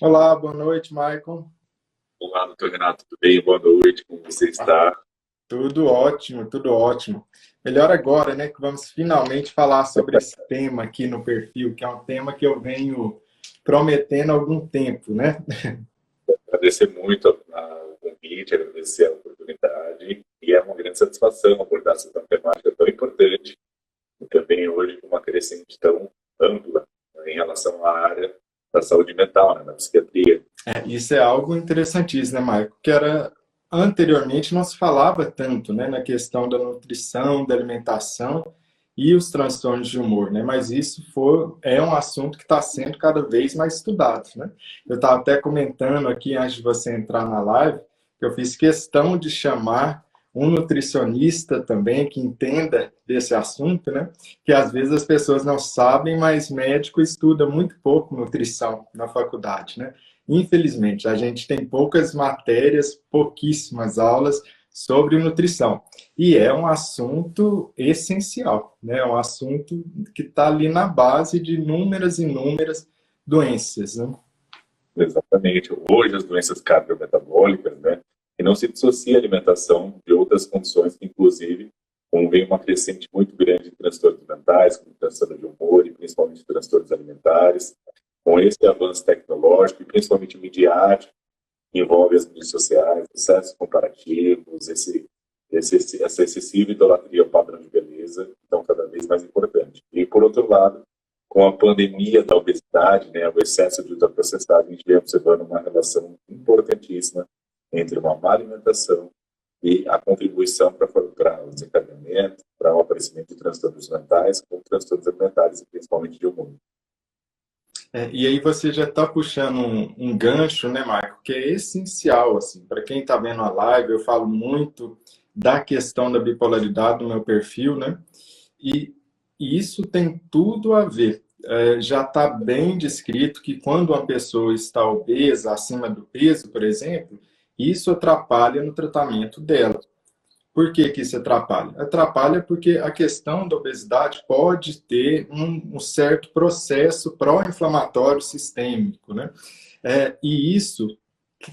Olá, boa noite, Maicon. Olá, doutor Renato, tudo bem? Boa noite, como você está? Tudo ótimo, tudo ótimo. Melhor agora, né, que vamos finalmente falar sobre esse tema aqui no perfil, que é um tema que eu venho prometendo há algum tempo, né? Agradecer muito o convite, agradecer a oportunidade, e é uma grande satisfação abordar essa temática tão importante, e também hoje com uma crescente tão ampla, né, em relação à área da saúde mental, né, da psiquiatria. Isso é algo interessantíssimo, né, Maicon? Que era anteriormente não se falava tanto, né, na questão da nutrição, da alimentação e os transtornos de humor, né? Mas é um assunto que está sendo cada vez mais estudado, né? Eu estava até comentando aqui antes de você entrar na live que eu fiz questão de chamar um nutricionista também que entenda desse assunto, né? Que às vezes as pessoas não sabem, mas médico estuda muito pouco nutrição na faculdade, né? Infelizmente, a gente tem poucas matérias, pouquíssimas aulas sobre nutrição. E é um assunto essencial, né? É um assunto que está ali na base de inúmeras e inúmeras doenças, né? Exatamente. Hoje, as doenças cardiometabólicas, né, que não se dissocia a alimentação de outras condições, que inclusive, como vem uma crescente muito grande de transtornos mentais, como transtorno de humor e principalmente transtornos alimentares, com esse avanço tecnológico e principalmente midiático, que envolve as mídias sociais, processos comparativos, essa excessiva idolatria ao padrão de beleza, então cada vez mais importante. E, por outro lado, com a pandemia da obesidade, né, o excesso de ultraprocessado, a gente vem observando uma relação importantíssima entre uma má alimentação e a contribuição para o desencadeamento, para o aparecimento de transtornos mentais, como transtornos alimentares e principalmente de humor. E aí você já está puxando um gancho, né, Marco, que é essencial, assim, para quem está vendo a live, eu falo muito da questão da bipolaridade no meu perfil, né? E isso tem tudo a ver. Já está bem descrito que quando uma pessoa está obesa, acima do peso, por exemplo, isso atrapalha no tratamento dela. Por que que isso atrapalha? Atrapalha porque a questão da obesidade pode ter um certo processo pró-inflamatório sistêmico, né? E isso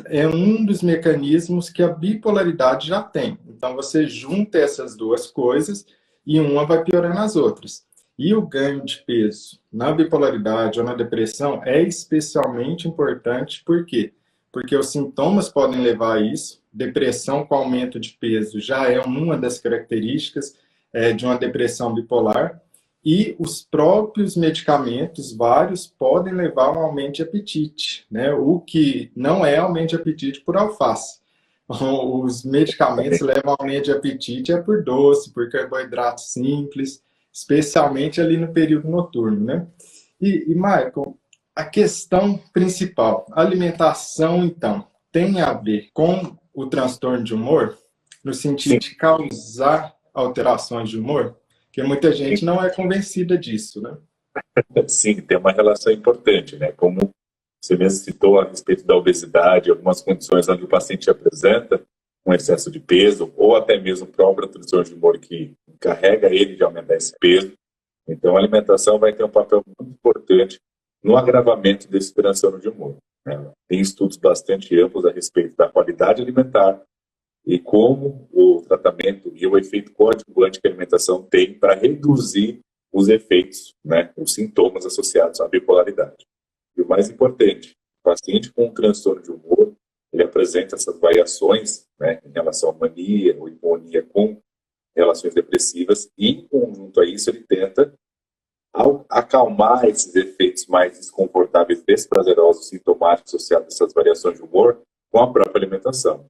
é um dos mecanismos que a bipolaridade já tem. Então, você junta essas duas coisas e uma vai piorando as outras. E o ganho de peso na bipolaridade ou na depressão é especialmente importante, por quê? Porque os sintomas podem levar a isso. Depressão com aumento de peso já é uma das características de uma depressão bipolar. E os próprios medicamentos, vários, podem levar a um aumento de apetite, né? O que não é aumento de apetite por alface. Os medicamentos levam a aumento de apetite por doce, por carboidrato simples, especialmente ali no período noturno, né? E Michael, a questão principal, a alimentação, então, tem a ver com o transtorno de humor, no sentido Sim, de causar alterações de humor? Porque muita gente não é convencida disso, né? sim, tem uma relação importante, né? Como você mesmo citou a respeito da obesidade, algumas condições onde o paciente apresenta um excesso de peso, ou até mesmo o próprio transtorno de humor que carrega ele de aumentar esse peso. Então, a alimentação vai ter um papel muito importante no agravamento desse transtorno de humor, né? Tem estudos bastante amplos a respeito da qualidade alimentar e como o tratamento e o efeito coadjuvante que a alimentação tem para reduzir os efeitos, né, os sintomas associados à bipolaridade. E o mais importante, o paciente com um transtorno de humor, ele apresenta essas variações, né, em relação à mania ou hipomonia com relações depressivas, e em conjunto a isso ele tenta acalmar esses efeitos mais desconfortáveis, desprazerosos, sintomáticos associados a essas variações de humor com a própria alimentação.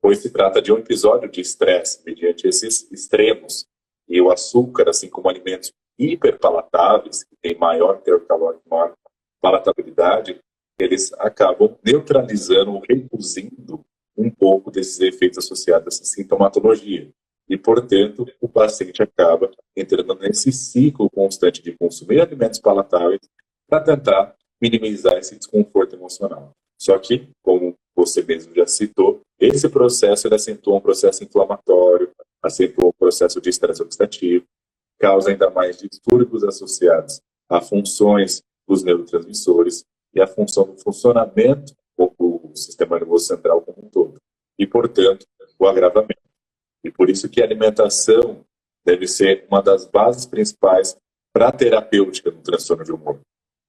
Pois se trata de um episódio de estresse mediante esses extremos. E o açúcar, assim como alimentos hiperpalatáveis, que têm maior teor calórico, maior palatabilidade, eles acabam neutralizando ou reduzindo um pouco desses efeitos associados a essa sintomatologia. E, portanto, o paciente acaba entrando nesse ciclo constante de consumir alimentos palatáveis para tentar minimizar esse desconforto emocional. Só que, como você mesmo já citou, esse processo ele acentua um processo inflamatório, acentua um processo de estresse oxidativo, causa ainda mais distúrbios associados a funções dos neurotransmissores, e a função do funcionamento do sistema nervoso central como um todo. E, portanto, o agravamento. E por isso que a alimentação deve ser uma das bases principais para a terapêutica no transtorno de humor.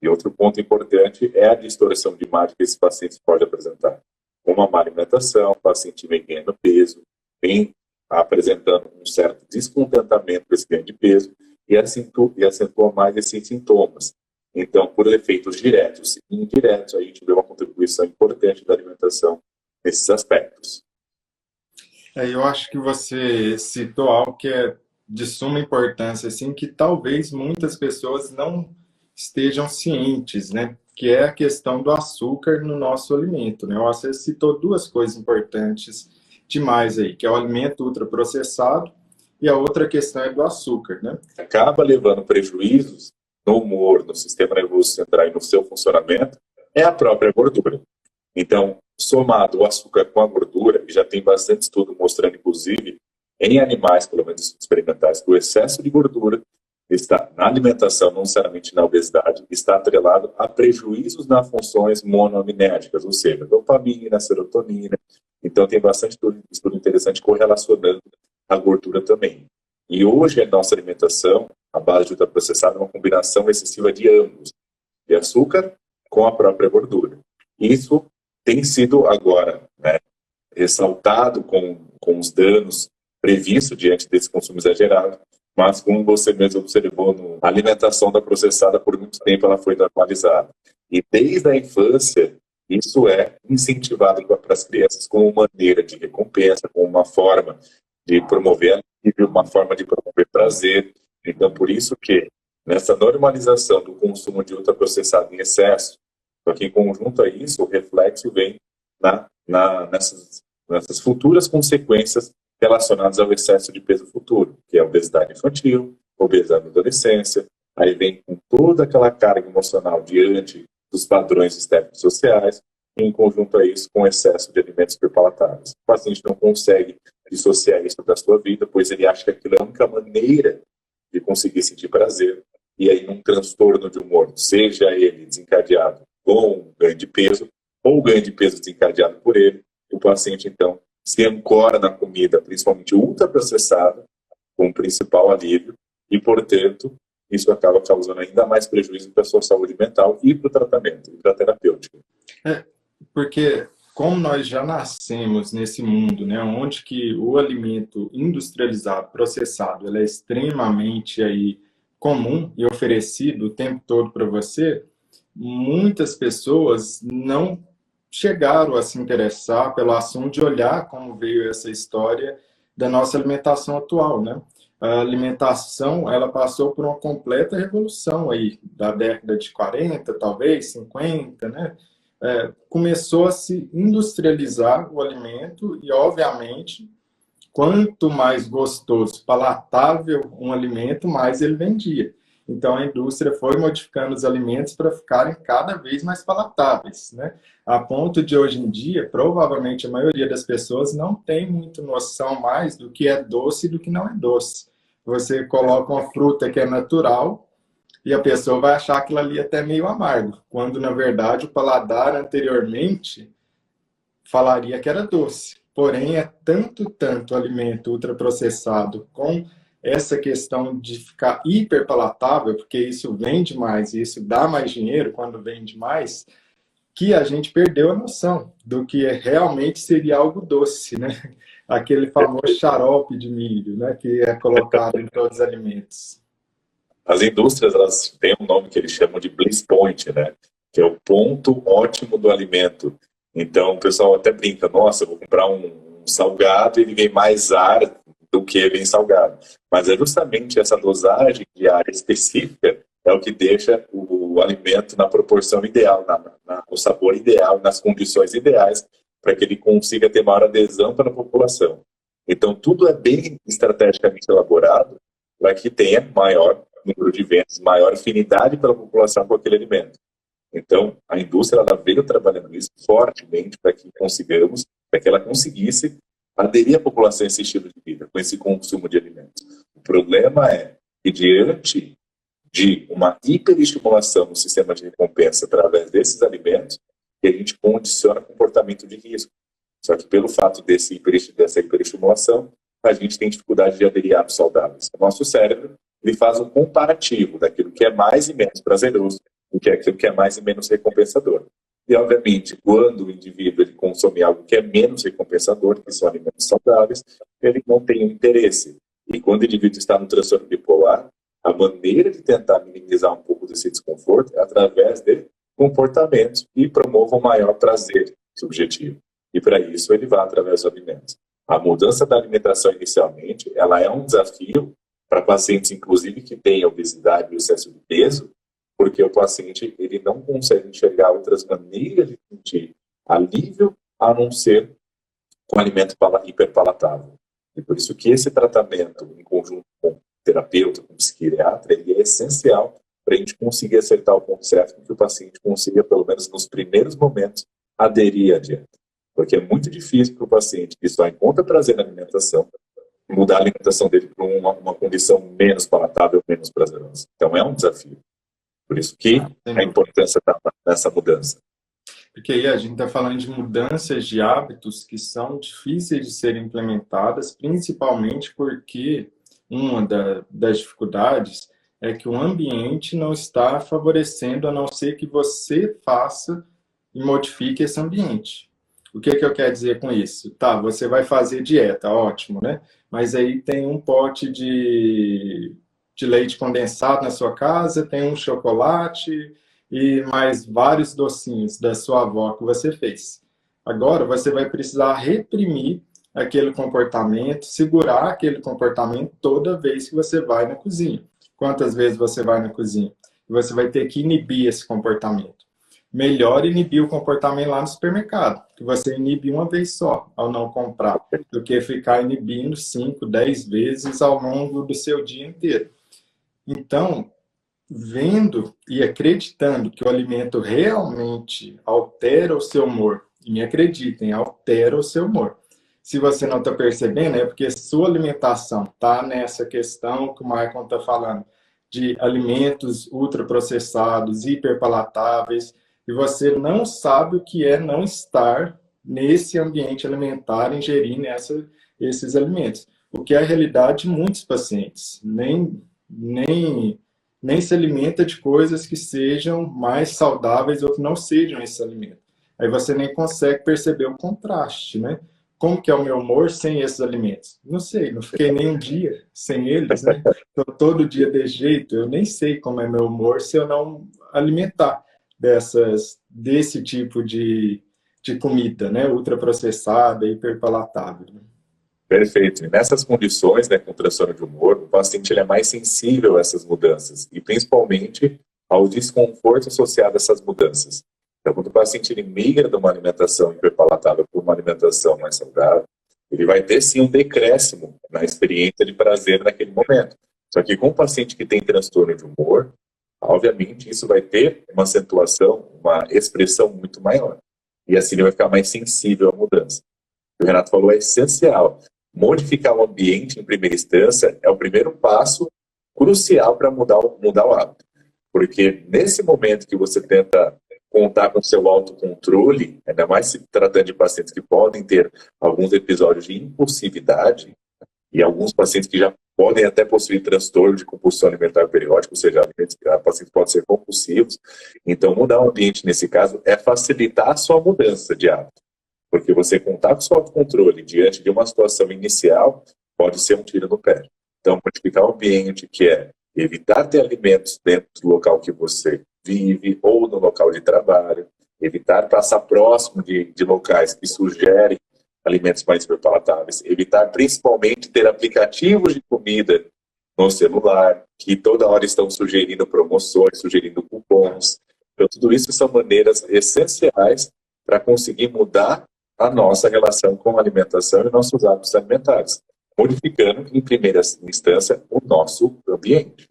E outro ponto importante é a distorção de imagem que esses pacientes podem apresentar. Com uma má alimentação, o paciente vem ganhando peso, vem apresentando um certo descontentamento com esse ganho de peso e acentua mais esses sintomas. Então, por efeitos diretos e indiretos, a gente vê uma contribuição importante da alimentação nesses aspectos. Eu acho que você citou algo que é de suma importância, assim, que talvez muitas pessoas não estejam cientes, né? Que é a questão do açúcar no nosso alimento, né? Você citou duas coisas importantes demais aí, que é o alimento ultraprocessado e a outra questão é do açúcar, né? Acaba levando prejuízos no humor, no sistema nervoso central e no seu funcionamento, é a própria gordura. Então, somado o açúcar com a gordura, e já tem bastante estudo mostrando, inclusive, em animais, pelo menos experimentais, que o excesso de gordura está na alimentação, não necessariamente na obesidade, está atrelado a prejuízos nas funções monoaminéticas, ou seja, dopamina, serotonina. Então, tem bastante estudo interessante correlacionando a gordura também. E hoje a nossa alimentação, a base de ultraprocessado, é uma combinação excessiva de ambos, de açúcar com a própria gordura. Isso tem sido agora, né, ressaltado com os danos previstos diante desse consumo exagerado, mas como você mesmo observou, a alimentação da processada por muito tempo ela foi normalizada. E desde a infância, isso é incentivado para as crianças como maneira de recompensa, como uma forma de promover alívio, uma forma de promover prazer. Então, por isso que nessa normalização do consumo de ultraprocessado em excesso, só que em conjunto a isso, o reflexo vem nessas futuras consequências relacionadas ao excesso de peso futuro, que é a obesidade infantil, obesidade na adolescência, aí vem com toda aquela carga emocional diante dos padrões estéticos sociais, e em conjunto a isso, com excesso de alimentos hiperpalatáveis. O paciente não consegue dissociar isso da sua vida, pois ele acha que aquilo é a única maneira de conseguir sentir prazer, e aí num transtorno de humor, seja ele desencadeado com ganho de peso, ou ganho de peso desencadeado por ele, o paciente, então, se ancora na comida, principalmente ultraprocessada, como principal alívio, e, portanto, isso acaba causando ainda mais prejuízo para a sua saúde mental e para o tratamento, e para a terapêutica. Porque como nós já nascemos nesse mundo, né, onde que o alimento industrializado, processado, ele é extremamente aí comum e oferecido o tempo todo para você, muitas pessoas não chegaram a se interessar pelo assunto de olhar como veio essa história da nossa alimentação atual, né? A alimentação, ela passou por uma completa revolução aí, da década de 40, talvez, 50, né? Começou a se industrializar o alimento e, obviamente, quanto mais gostoso, palatável um alimento, mais ele vendia. Então, a indústria foi modificando os alimentos para ficarem cada vez mais palatáveis, né? A ponto de, hoje em dia, provavelmente a maioria das pessoas não tem muita noção mais do que é doce e do que não é doce. Você coloca uma fruta que é natural e a pessoa vai achar aquilo ali até meio amargo, quando, na verdade, o paladar anteriormente falaria que era doce. Porém, é tanto alimento ultraprocessado com essa questão de ficar hiperpalatável, porque isso vende mais e isso dá mais dinheiro quando vende mais, que a gente perdeu a noção do que realmente seria algo doce, né? Aquele famoso xarope de milho, né? Que é colocado em todos os alimentos. As indústrias, elas têm um nome que eles chamam de bliss point, né? Que é o ponto ótimo do alimento. Então, o pessoal até brinca, nossa, eu vou comprar um salgado e ele vem mais ar do que ele vem salgado. Mas é justamente essa dosagem de ar específica é o que deixa o alimento na proporção ideal, no sabor ideal, nas condições ideais, para que ele consiga ter maior adesão pela população. Então, tudo é bem estrategicamente elaborado para que tenha maior número de vendas, maior afinidade pela população com aquele alimento. Então, a indústria ela veio trabalhando isso fortemente para que ela conseguisse aderir a população a esse estilo de vida, com esse consumo de alimentos. O problema é que, diante de uma hiperestimulação no sistema de recompensa através desses alimentos, que a gente condiciona comportamento de risco. Só que pelo fato dessa hiperestimulação, a gente tem dificuldade de aderir a hábitos saudáveis. O nosso cérebro, ele faz um comparativo daquilo que é mais e menos prazeroso do que aquilo que é mais e menos recompensador. E, obviamente, quando o indivíduo ele consome algo que é menos recompensador, que são alimentos saudáveis, ele não tem um interesse. E quando o indivíduo está no transtorno bipolar, a maneira de tentar minimizar um pouco desse desconforto é através de comportamentos que promovam maior prazer subjetivo. E para isso ele vai através dos alimentos. A mudança da alimentação inicialmente, ela é um desafio para pacientes, inclusive, que têm obesidade e excesso de peso, porque o paciente ele não consegue enxergar outras maneiras de sentir alívio a não ser com alimento hiperpalatável. E por isso que esse tratamento, em conjunto com terapeuta, com psiquiatra, ele é essencial para a gente conseguir acertar o ponto certo para que o paciente consiga, pelo menos nos primeiros momentos, aderir à dieta. Porque é muito difícil para o paciente que só encontra prazer na alimentação, mudar a alimentação dele para uma condição menos palatável, menos prazerosa. Então é um desafio. Por isso que a importância está nessa mudança. Porque aí a gente está falando de mudanças de hábitos que são difíceis de serem implementadas, principalmente porque uma das dificuldades é que o ambiente não está favorecendo, a não ser que você faça e modifique esse ambiente. O que eu quero dizer com isso? Tá, você vai fazer dieta, ótimo, né? Mas aí tem um pote de leite condensado na sua casa, tem um chocolate e mais vários docinhos da sua avó que você fez. Agora você vai precisar reprimir aquele comportamento, segurar aquele comportamento toda vez que você vai na cozinha. Quantas vezes você vai na cozinha? Você vai ter que inibir esse comportamento. Melhor inibir o comportamento lá no supermercado, que você inibe uma vez só, ao não comprar, do que ficar inibindo 5, 10 vezes ao longo do seu dia inteiro. Então, vendo e acreditando que o alimento realmente altera o seu humor, e me acreditem, altera o seu humor. Se você não está percebendo, é porque sua alimentação está nessa questão que o Michael está falando, de alimentos ultraprocessados, hiperpalatáveis, e você não sabe o que é não estar nesse ambiente alimentar, ingerindo esses alimentos. O que é a realidade de muitos pacientes. Nem se alimenta de coisas que sejam mais saudáveis ou que não sejam esses alimentos. Aí você nem consegue perceber o contraste, né? Como que é o meu humor sem esses alimentos? Não sei, não fiquei nem um dia sem eles, né? Estou todo dia desse jeito, eu nem sei como é meu humor se eu não alimentar desse tipo de comida, né? Ultraprocessada, hiperpalatável. Perfeito. E nessas condições, né, com transtorno de humor, o paciente ele é mais sensível a essas mudanças e principalmente ao desconforto associado a essas mudanças. Então, quando o paciente ele migra de uma alimentação hiperpalatável para uma alimentação mais saudável, ele vai ter sim um decréscimo na experiência de prazer naquele momento. Só que com o paciente que tem transtorno de humor, obviamente isso vai ter uma acentuação, uma expressão muito maior. E assim ele vai ficar mais sensível à mudança. O que o Renato falou é essencial. Modificar o ambiente em primeira instância é o primeiro passo crucial para mudar o hábito. Porque nesse momento que você tenta contar com seu autocontrole, ainda mais se tratando de pacientes que podem ter alguns episódios de impulsividade, e alguns pacientes que já podem até possuir transtorno de compulsão alimentar periódico, ou seja, pacientes podem ser compulsivos. Então, mudar o ambiente, nesse caso, é facilitar a sua mudança de hábito. Porque você contar com seu autocontrole diante de uma situação inicial pode ser um tiro no pé. Então, modificar o ambiente, que é evitar ter alimentos dentro do local que você vive ou no local de trabalho, evitar passar próximo de locais que sugerem alimentos mais hiperpalatáveis, evitar principalmente ter aplicativos de comida no celular, que toda hora estão sugerindo promoções, sugerindo cupons. Então, tudo isso são maneiras essenciais para conseguir mudar a nossa relação com a alimentação e nossos hábitos alimentares, modificando, em primeira instância, o nosso ambiente.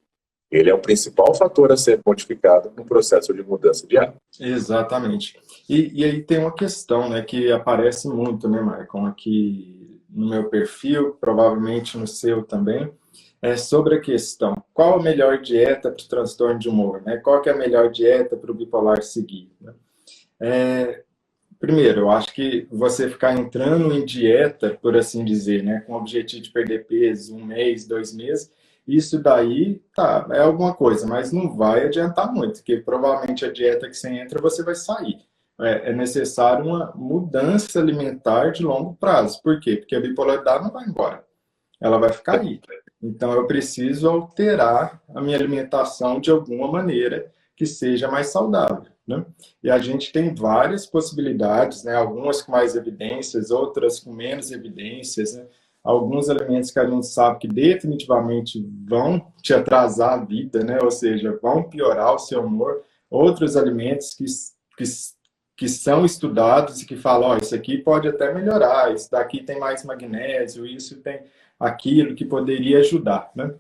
Ele é o principal fator a ser modificado no processo de mudança de hábito. Exatamente. E aí tem uma questão, né, que aparece muito, né, Maicon, aqui no meu perfil, provavelmente no seu também, sobre a questão, qual a melhor dieta para o transtorno de humor, né? Qual que é a melhor dieta para o bipolar seguir, né? Primeiro, eu acho que você ficar entrando em dieta, por assim dizer, né, com o objetivo de perder peso, 1 mês, 2 meses, isso daí, tá, é alguma coisa, mas não vai adiantar muito, porque provavelmente a dieta que você entra, você vai sair. É necessário uma mudança alimentar de longo prazo. Por quê? Porque a bipolaridade não vai embora, ela vai ficar aí. Então, eu preciso alterar a minha alimentação de alguma maneira que seja mais saudável, né? E a gente tem várias possibilidades, né? Algumas com mais evidências, outras com menos evidências, né? Alguns alimentos que a gente sabe que definitivamente vão te atrasar a vida, né? Ou seja, vão piorar o seu humor. Outros alimentos que, que são estudados e que falam, ó, isso aqui pode até melhorar, isso daqui tem mais magnésio, isso tem aquilo que poderia ajudar, né?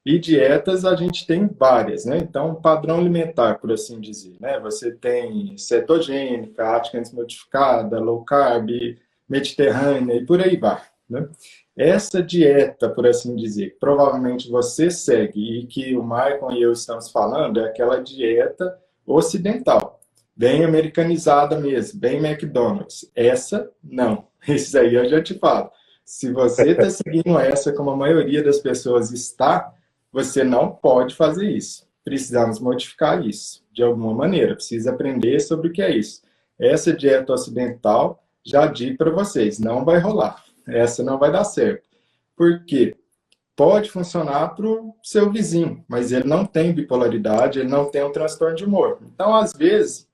E dietas a gente tem várias, né? Então, padrão alimentar, por assim dizer, né? Você tem cetogênica, Atkins modificada, low carb, mediterrânea e por aí vai, né? Essa dieta, por assim dizer, que provavelmente você segue e que o Michael e eu estamos falando, é aquela dieta ocidental, bem americanizada mesmo, bem McDonald's. Essa, não. Isso aí eu já te falo. Se você está seguindo essa como a maioria das pessoas está, você não pode fazer isso. Precisamos modificar isso de alguma maneira. Precisa aprender sobre o que é isso. Essa dieta ocidental, já digo para vocês, não vai rolar. Essa não vai dar certo. Por quê? Pode funcionar para o seu vizinho, mas ele não tem bipolaridade, ele não tem um transtorno de humor. Então, às vezes,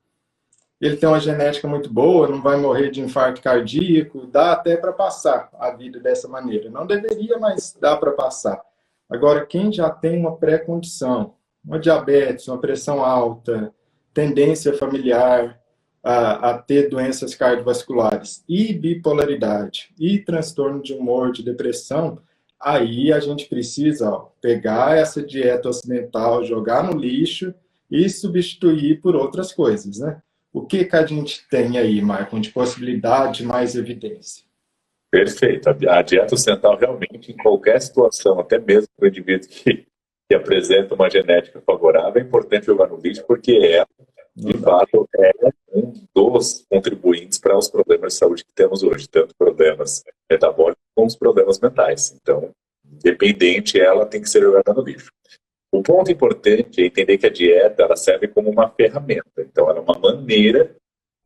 ele tem uma genética muito boa, não vai morrer de infarto cardíaco, dá até para passar a vida dessa maneira. Não deveria, mas dá para passar. Agora, quem já tem uma pré-condição, uma diabetes, uma pressão alta, tendência familiar a ter doenças cardiovasculares e bipolaridade e transtorno de humor, de depressão, aí a gente precisa pegar essa dieta ocidental, jogar no lixo e substituir por outras coisas, né? O que a gente tem aí, Marco, de possibilidade, mais evidência? Perfeito. A dieta ocidental realmente, em qualquer situação, até mesmo para o indivíduo que apresenta uma genética favorável, é importante jogar no lixo, porque ela, de fato, é um dos contribuintes para os problemas de saúde que temos hoje, tanto problemas metabólicos como os problemas mentais. Então, independente, ela tem que ser jogada no lixo. O ponto importante é entender que a dieta ela serve como uma ferramenta. Então, ela é uma maneira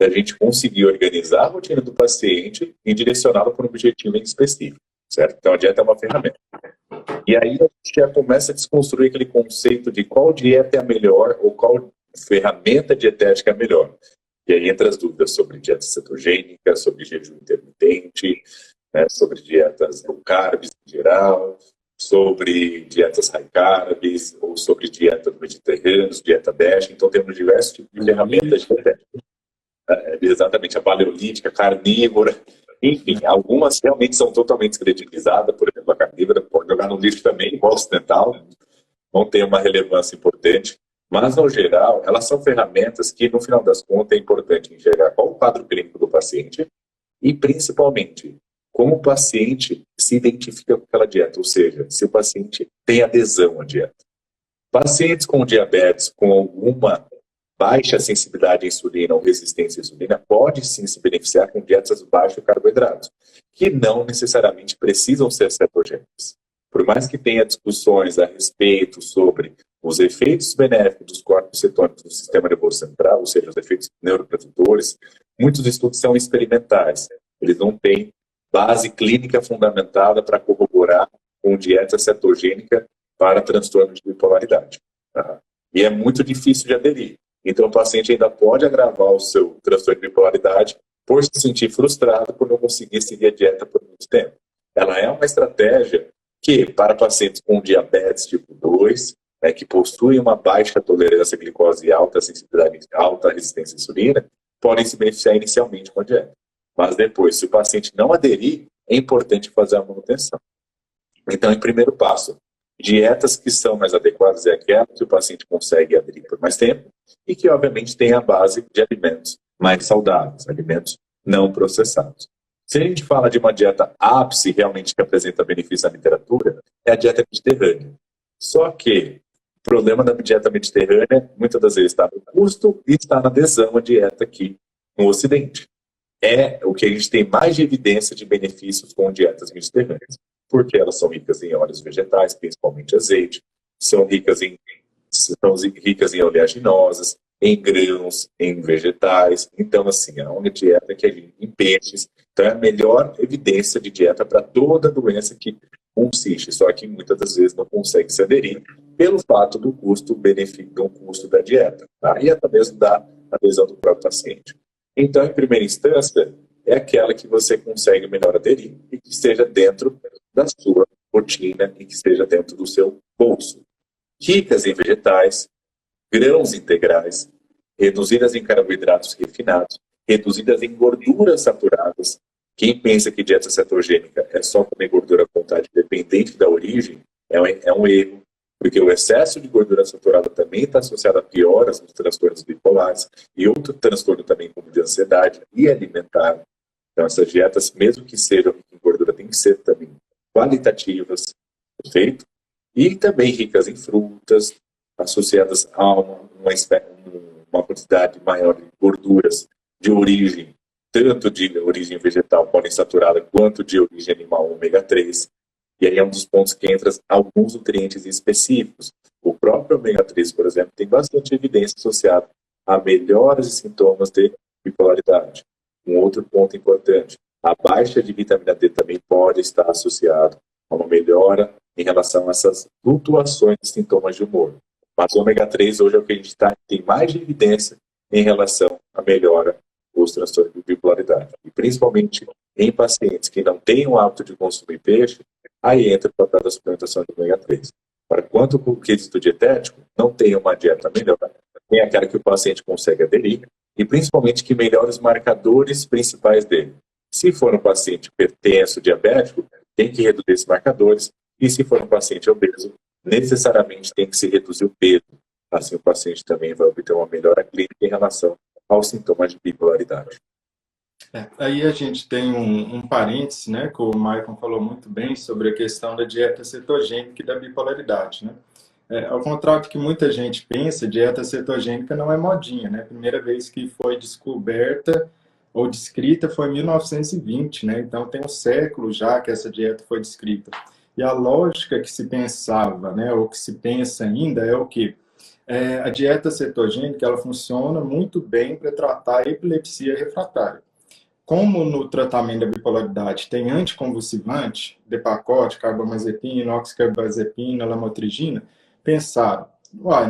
da gente conseguir organizar a rotina do paciente e direcioná-lo para um objetivo em específico, certo? Então, a dieta é uma ferramenta. E aí, a gente já começa a desconstruir aquele conceito de qual dieta é a melhor ou qual ferramenta dietética é a melhor. E aí entra as dúvidas sobre dieta cetogênica, sobre jejum intermitente, né, sobre dietas low carb em geral, sobre dietas high carbs, ou sobre dietas mediterrâneas, dieta DASH. Então, temos diversos tipos de ferramentas dietéticas. Exatamente, a paleolítica, carnívora, enfim, algumas realmente são totalmente descredibilizadas, por exemplo, a carnívora pode jogar no lixo também, igual ocidental, não tem uma relevância importante, mas, no geral, elas são ferramentas que, no final das contas, é importante enxergar qual o quadro clínico do paciente e, principalmente, como o paciente se identifica com aquela dieta, ou seja, se o paciente tem adesão à dieta. Pacientes com diabetes, com alguma baixa sensibilidade à insulina ou resistência à insulina pode sim se beneficiar com dietas baixas em carboidratos, que não necessariamente precisam ser cetogênicas. Por mais que tenha discussões a respeito sobre os efeitos benéficos dos corpos cetônicos no sistema nervoso central, ou seja, os efeitos neurotransmissores, muitos estudos são experimentais. Eles não têm base clínica fundamentada para corroborar com dieta cetogênica para transtorno de bipolaridade. Tá? E é muito difícil de aderir. Então, o paciente ainda pode agravar o seu transtorno de bipolaridade por se sentir frustrado por não conseguir seguir a dieta por muito tempo. Ela é uma estratégia que, para pacientes com diabetes tipo 2, que possuem uma baixa tolerância à glicose e alta sensibilidade, alta resistência à insulina, podem se beneficiar inicialmente com a dieta. Mas depois, se o paciente não aderir, é importante fazer a manutenção. Então, em primeiro passo, dietas que são mais adequadas é aquela que o paciente consegue aderir por mais tempo e que, obviamente, tem a base de alimentos mais saudáveis, alimentos não processados. Se a gente fala de uma dieta ápice realmente que apresenta benefício na literatura, é a dieta mediterrânea. Só que o problema da dieta mediterrânea, muitas das vezes, está no custo e está na adesão à dieta aqui no Ocidente. É o que a gente tem mais de evidência de benefícios com dietas mediterrâneas, porque elas são ricas em óleos vegetais, principalmente azeite, são ricas em oleaginosas, em grãos, em vegetais. Então, assim, é uma dieta que em peixes. Então, é a melhor evidência de dieta para toda doença que consiste, só que muitas das vezes não consegue se aderir pelo fato do custo-benefício, do custo da dieta, tá? E até mesmo da adesão do próprio paciente. Então, em primeira instância, é aquela que você consegue melhor aderir e que esteja dentro da sua rotina e que esteja dentro do seu bolso. Ricas em vegetais, grãos integrais, reduzidas em carboidratos refinados, reduzidas em gorduras saturadas. Quem pensa que dieta cetogênica é só comer gordura à vontade, dependente da origem, é um erro, porque o excesso de gordura saturada também está associado a pioras nos transtornos bipolares e outro transtorno também como de ansiedade e alimentar. Então, essas dietas, mesmo que sejam em gordura, têm que ser também qualitativas, perfeito? E também ricas em frutas, associadas a uma quantidade maior de gorduras de origem, tanto de origem vegetal poliinsaturada, quanto de origem animal ômega 3. E aí é um dos pontos que entra alguns nutrientes específicos. O próprio ômega 3, por exemplo, tem bastante evidência associada a melhoras de sintomas de bipolaridade. Um outro ponto importante, a baixa de vitamina D também pode estar associado a uma melhora em relação a essas flutuações de sintomas de humor. Mas o ômega 3 hoje é o que a gente tem mais de evidência em relação à melhora dos transtornos de bipolaridade. E principalmente em pacientes que não têm o hábito de consumir peixe, aí entra o papel da suplementação de ômega 3. Para quanto o quesito dietético, não tem uma dieta melhor, tem aquela que o paciente consegue aderir, e principalmente que melhora os marcadores principais dele. Se for um paciente hipertenso, diabético, tem que reduzir esses marcadores, e se for um paciente obeso, necessariamente tem que se reduzir o peso. Assim o paciente também vai obter uma melhora clínica em relação aos sintomas de bipolaridade. Aí a gente tem um parêntese, né, que o Michael falou muito bem sobre a questão da dieta cetogênica e da bipolaridade, né? Ao contrário do que muita gente pensa, dieta cetogênica não é modinha, né? A primeira vez que foi descoberta ou descrita foi em 1920, né? Então tem um século já que essa dieta foi descrita. E a lógica que se pensava, né, ou que se pensa ainda é o quê? A dieta cetogênica ela funciona muito bem para tratar a epilepsia refratária. Como no tratamento da bipolaridade tem anticonvulsivante, Depakote, carbamazepina, oxcarbazepina, lamotrigina, pensaram,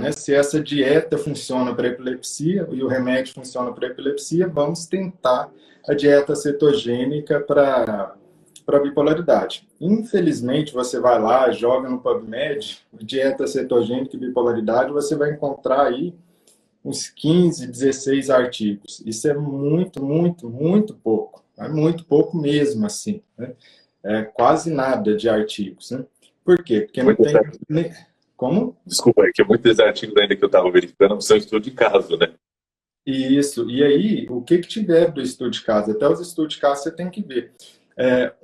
né, se essa dieta funciona para epilepsia e o remédio funciona para epilepsia, vamos tentar a dieta cetogênica para bipolaridade. Infelizmente, você vai lá, joga no PubMed, dieta cetogênica e bipolaridade, você vai encontrar aí uns 15, 16 artigos. Isso é muito, muito, muito pouco. É muito pouco mesmo, assim. Né? É quase nada de artigos. Né? Por quê? Porque não tem... Como? Desculpa, é que muitos desses artigos ainda que eu estava verificando são estudo de caso, né? Isso. E aí, o que tiver do estudo de caso? Até os estudos de caso você tem que ver.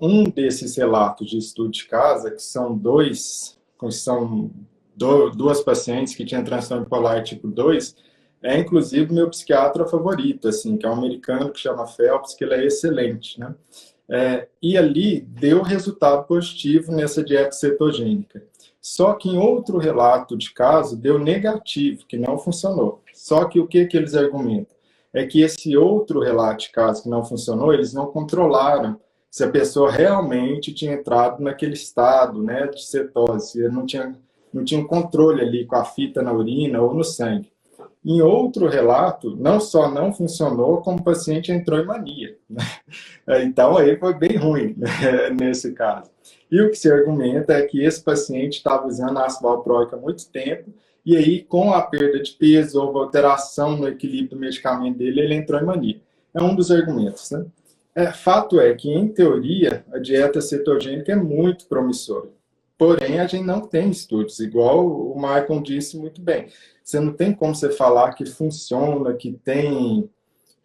Um desses relatos de estudo de casa, que são duas pacientes que tinham transtorno bipolar tipo 2, inclusive meu psiquiatra favorito, assim, que é um americano que chama Phelps, que ele é excelente, né? E ali deu resultado positivo nessa dieta cetogênica. Só que em outro relato de caso deu negativo, que não funcionou. Só que o que eles argumentam? É que esse outro relato de caso que não funcionou, eles não controlaram se a pessoa realmente tinha entrado naquele estado, né, de cetose, não tinha um controle ali com a fita na urina ou no sangue. Em outro relato, não só não funcionou, como o paciente entrou em mania. Então, aí foi bem ruim, né, nesse caso. E o que se argumenta é que esse paciente estava usando ácido valproico há muito tempo, e aí, com a perda de peso, houve alteração no equilíbrio do medicamento dele, ele entrou em mania. É um dos argumentos, né? Fato é que, em teoria, a dieta cetogênica é muito promissora. Porém, a gente não tem estudos, igual o Michael disse muito bem. Você não tem como você falar que funciona, que tem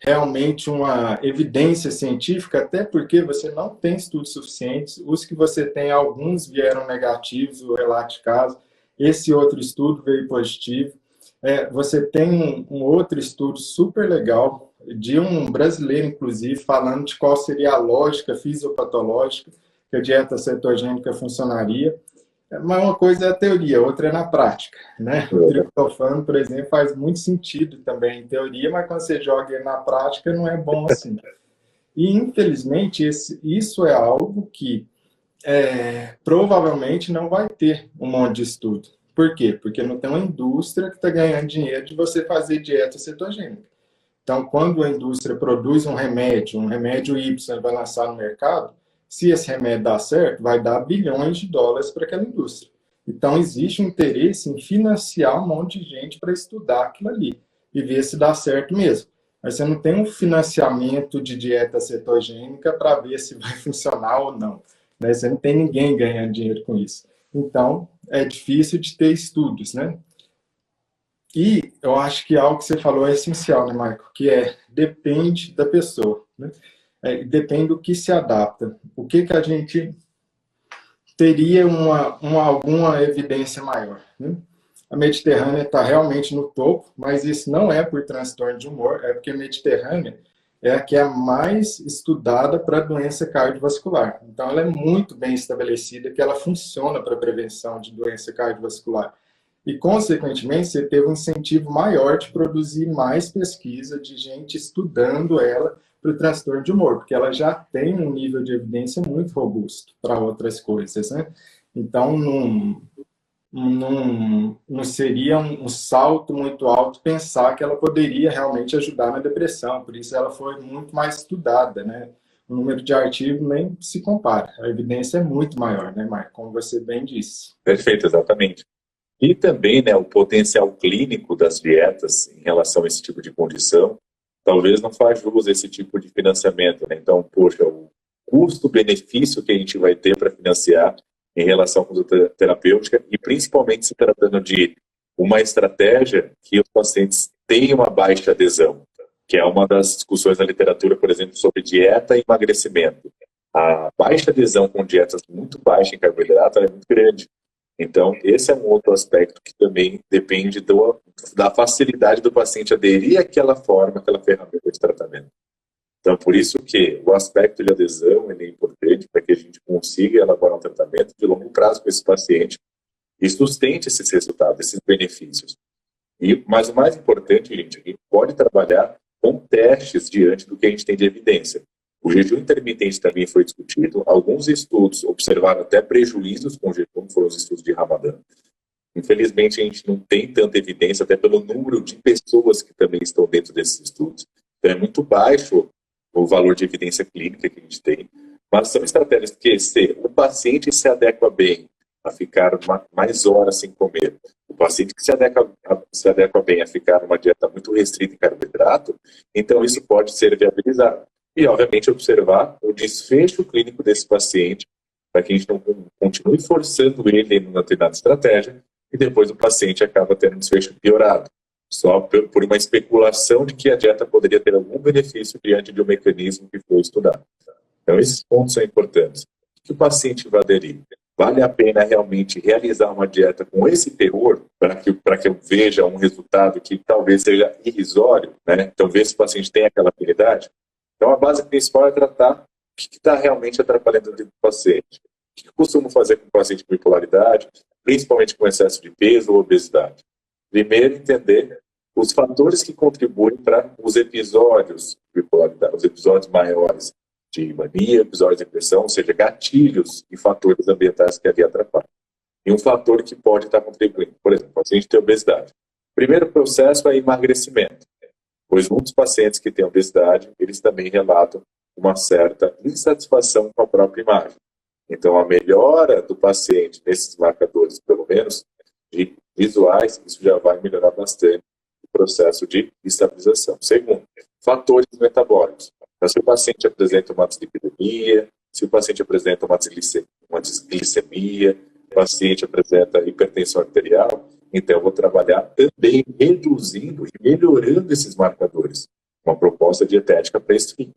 realmente uma evidência científica, até porque você não tem estudos suficientes. Os que você tem, alguns vieram negativos, o relato de caso. Esse outro estudo veio positivo. Você tem um outro estudo super legal, de um brasileiro, inclusive, falando de qual seria a lógica fisiopatológica que a dieta cetogênica funcionaria. Mas uma coisa é a teoria, outra é na prática, né? O triptofano, por exemplo, faz muito sentido também em teoria, mas quando você joga ele na prática não é bom assim. E, infelizmente, isso é algo que provavelmente não vai ter um monte de estudo. Por quê? Porque não tem uma indústria que está ganhando dinheiro de você fazer dieta cetogênica. Então, quando a indústria produz um remédio Y vai lançar no mercado, se esse remédio dar certo, vai dar bilhões de dólares para aquela indústria. Então, existe um interesse em financiar um monte de gente para estudar aquilo ali e ver se dá certo mesmo. Mas você não tem um financiamento de dieta cetogênica para ver se vai funcionar ou não. Né? Você não tem ninguém ganhando dinheiro com isso. Então, é difícil de ter estudos, né? E eu acho que algo que você falou é essencial, né, Michael? Que depende da pessoa, né? Depende do que se adapta. O que a gente teria alguma evidência maior, né? A Mediterrânea está realmente no topo, mas isso não é por transtorno de humor, é porque a Mediterrânea é a que é a mais estudada para doença cardiovascular. Então, ela é muito bem estabelecida, que ela funciona para prevenção de doença cardiovascular. E, consequentemente, você teve um incentivo maior de produzir mais pesquisa de gente estudando ela para o transtorno de humor, porque ela já tem um nível de evidência muito robusto para outras coisas, né? Então, não seria um salto muito alto pensar que ela poderia realmente ajudar na depressão, por isso ela foi muito mais estudada, né? O número de artigos nem se compara, a evidência é muito maior, né, Marco? Como você bem disse. Perfeito, exatamente. E também, né, o potencial clínico das dietas em relação a esse tipo de condição, talvez não faz jus a esse tipo de financiamento, né? Então, poxa, o custo-benefício que a gente vai ter para financiar em relação à conduta terapêutica, e principalmente se tratando de uma estratégia que os pacientes têm uma baixa adesão, que é uma das discussões na literatura, por exemplo, sobre dieta e emagrecimento. A baixa adesão com dietas muito baixas em carboidrato é muito grande. Então, esse é um outro aspecto que também depende da facilidade do paciente aderir àquela forma, àquela ferramenta de tratamento. Então, por isso que o aspecto de adesão é importante para que a gente consiga elaborar um tratamento de longo prazo com esse paciente e sustente esses resultados, esses benefícios. Mas o mais importante, gente, a gente pode trabalhar com testes diante do que a gente tem de evidência. O jejum intermitente também foi discutido. Alguns estudos observaram até prejuízos com o jejum, foram os estudos de Ramadã. Infelizmente, a gente não tem tanta evidência, até pelo número de pessoas que também estão dentro desses estudos. Então, é muito baixo o valor de evidência clínica que a gente tem. Mas são estratégias que, se o paciente se adequa bem a ficar mais horas sem comer, o paciente que se adequa bem a ficar numa dieta muito restrita em carboidrato, então isso pode ser viabilizado. E, obviamente, observar o desfecho clínico desse paciente para que a gente não continue forçando ele em uma determinada estratégia e depois o paciente acaba tendo um desfecho piorado, só por uma especulação de que a dieta poderia ter algum benefício diante de um mecanismo que foi estudado. Então, esses pontos são importantes. O que o paciente vai aderir? Vale a pena realmente realizar uma dieta com esse teor para que eu veja um resultado que talvez seja irrisório, né? Então, ver se o paciente tem aquela habilidade. Então, a base principal é tratar o que está realmente atrapalhando o paciente. O que eu costumo fazer com o paciente com bipolaridade, principalmente com excesso de peso ou obesidade? Primeiro, entender os fatores que contribuem para os episódios de bipolaridade, os episódios maiores de mania, episódios de depressão, ou seja, gatilhos e fatores ambientais que ali atrapalham. E um fator que pode estar contribuindo, por exemplo, o paciente tem obesidade. O primeiro processo é emagrecimento. Pois muitos pacientes que têm obesidade, eles também relatam uma certa insatisfação com a própria imagem. Então, a melhora do paciente nesses marcadores, pelo menos, de visuais, isso já vai melhorar bastante o processo de estabilização. Segundo, fatores metabólicos. Então, se o paciente apresenta uma dislipidemia, se o paciente apresenta uma desglicemia, o paciente apresenta hipertensão arterial, então eu vou trabalhar também reduzindo e melhorando esses marcadores. uma proposta dietética para esse fim.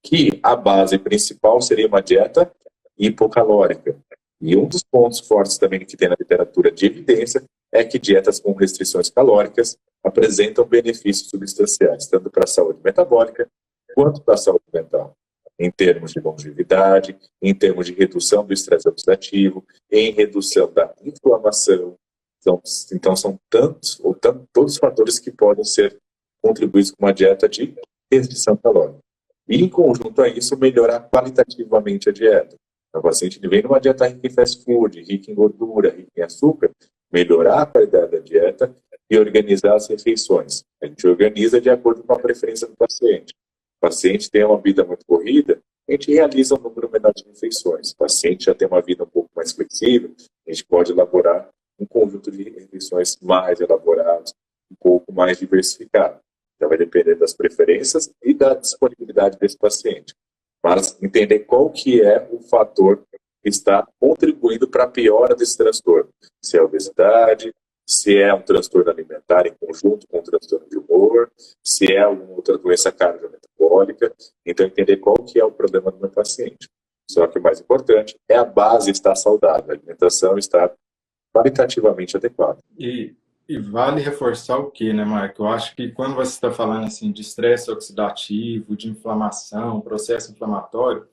Que a base principal seria uma dieta hipocalórica. E um dos pontos fortes também que tem na literatura de evidência é que dietas com restrições calóricas apresentam benefícios substanciais, tanto para a saúde metabólica quanto para a saúde mental, em termos de longevidade, em termos de redução do estresse oxidativo, em redução da inflamação. Então são todos os fatores que podem ser contribuídos com uma dieta de restrição calórica. E, em conjunto a isso, melhorar qualitativamente a dieta. O paciente vem numa dieta rica em fast food, rica em gordura, rica em açúcar, melhorar a qualidade da dieta e organizar as refeições. A gente organiza de acordo com a preferência do paciente. O paciente tem uma vida muito corrida, a gente realiza um número menor de refeições. O paciente já tem uma vida um pouco mais flexível, a gente pode elaborar um conjunto de refeições mais elaborados, um pouco mais diversificado. Já vai depender das preferências e da disponibilidade desse paciente. Mas entender qual que é o fator que está contribuindo para a piora desse transtorno. Se é a obesidade, se é um transtorno alimentar em conjunto com um transtorno de humor, se é alguma outra doença cardiometabólica. Então, entender qual que é o problema do meu paciente. Só que o mais importante é a base estar saudável, a alimentação estar qualitativamente adequada. E vale reforçar o quê, né, Marco? Eu acho que quando você está falando assim, de estresse oxidativo, de inflamação, processo inflamatório,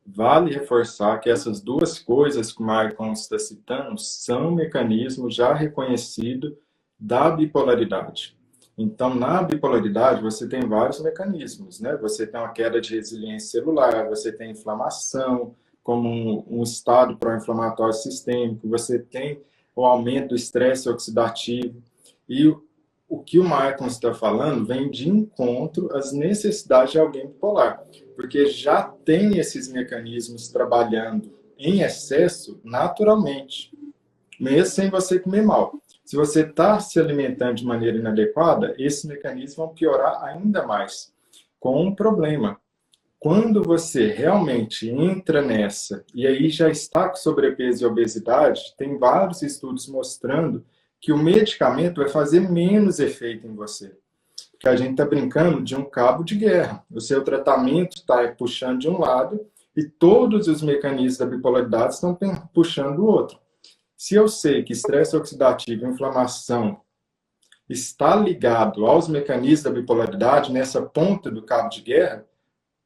vale reforçar que essas duas coisas que o Marco está citando são mecanismos já reconhecidos da bipolaridade. Então, na bipolaridade, você tem vários mecanismos, né? Você tem uma queda de resiliência celular, você tem inflamação, como um estado pró-inflamatório sistêmico, você tem o aumento do estresse oxidativo. E o que o Marcon está falando vem de encontro às necessidades de alguém bipolar, porque já tem esses mecanismos trabalhando em excesso naturalmente, mesmo sem você comer mal. Se você está se alimentando de maneira inadequada, esses mecanismos vão piorar ainda mais, com um problema. Quando você realmente entra nessa, e aí já está com sobrepeso e obesidade, tem vários estudos mostrando que o medicamento vai fazer menos efeito em você. Porque a gente está brincando de um cabo de guerra. O seu tratamento está puxando de um lado e todos os mecanismos da bipolaridade estão puxando do outro. Se eu sei que estresse oxidativo e inflamação está ligado aos mecanismos da bipolaridade, nessa ponta do cabo de guerra,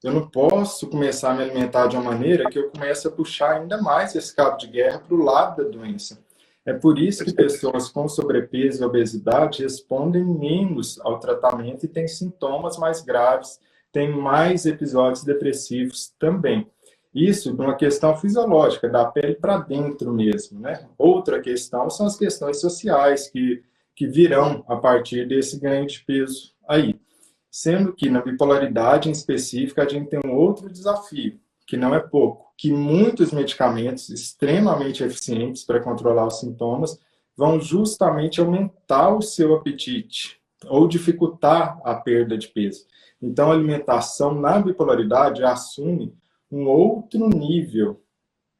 eu não posso começar a me alimentar de uma maneira que eu comece a puxar ainda mais esse cabo de guerra para o lado da doença. É por isso que pessoas com sobrepeso e obesidade respondem menos ao tratamento e têm sintomas mais graves, têm mais episódios depressivos também. Isso de uma questão fisiológica, da pele para dentro mesmo, né? Outra questão são as questões sociais que virão a partir desse ganho de peso aí. Sendo que na bipolaridade em específico a gente tem um outro desafio, que não é pouco, que muitos medicamentos extremamente eficientes para controlar os sintomas vão justamente aumentar o seu apetite ou dificultar a perda de peso. Então a alimentação na bipolaridade assume um outro nível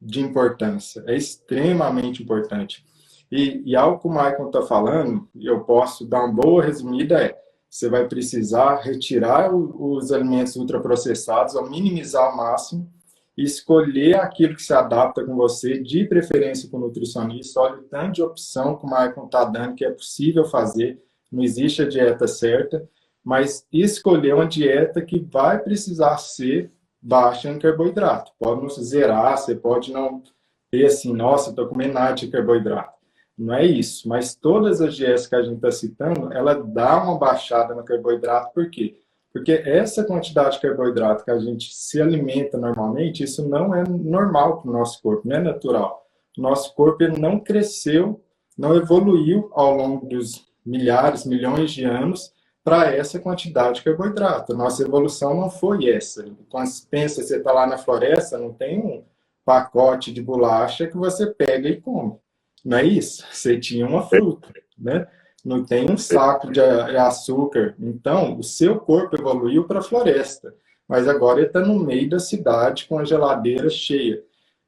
de importância, é extremamente importante. E algo que o Michael está falando, e eu posso dar uma boa resumida, você vai precisar retirar os alimentos ultraprocessados, ou minimizar ao máximo, e escolher aquilo que se adapta com você, de preferência com o nutricionista. Olha o tanto de opção que o Michael está dando, que é possível fazer, não existe a dieta certa, mas escolher uma dieta que vai precisar ser baixa em carboidrato. Pode não se zerar, você pode não ter assim, nossa, estou comendo nada de carboidrato. Não é isso, mas todas as dietas que a gente está citando, ela dá uma baixada no carboidrato, por quê? Porque essa quantidade de carboidrato que a gente se alimenta normalmente, isso não é normal para o nosso corpo, não é natural. O nosso corpo ele não cresceu, não evoluiu ao longo dos milhares, milhões de anos para essa quantidade de carboidrato. A nossa evolução não foi essa. Quando você pensa, você está lá na floresta, não tem um pacote de bolacha que você pega e come. Não é isso? Você tinha uma fruta, né? Não tem um saco de açúcar. Então, o seu corpo evoluiu para a floresta, mas agora ele está no meio da cidade com a geladeira cheia.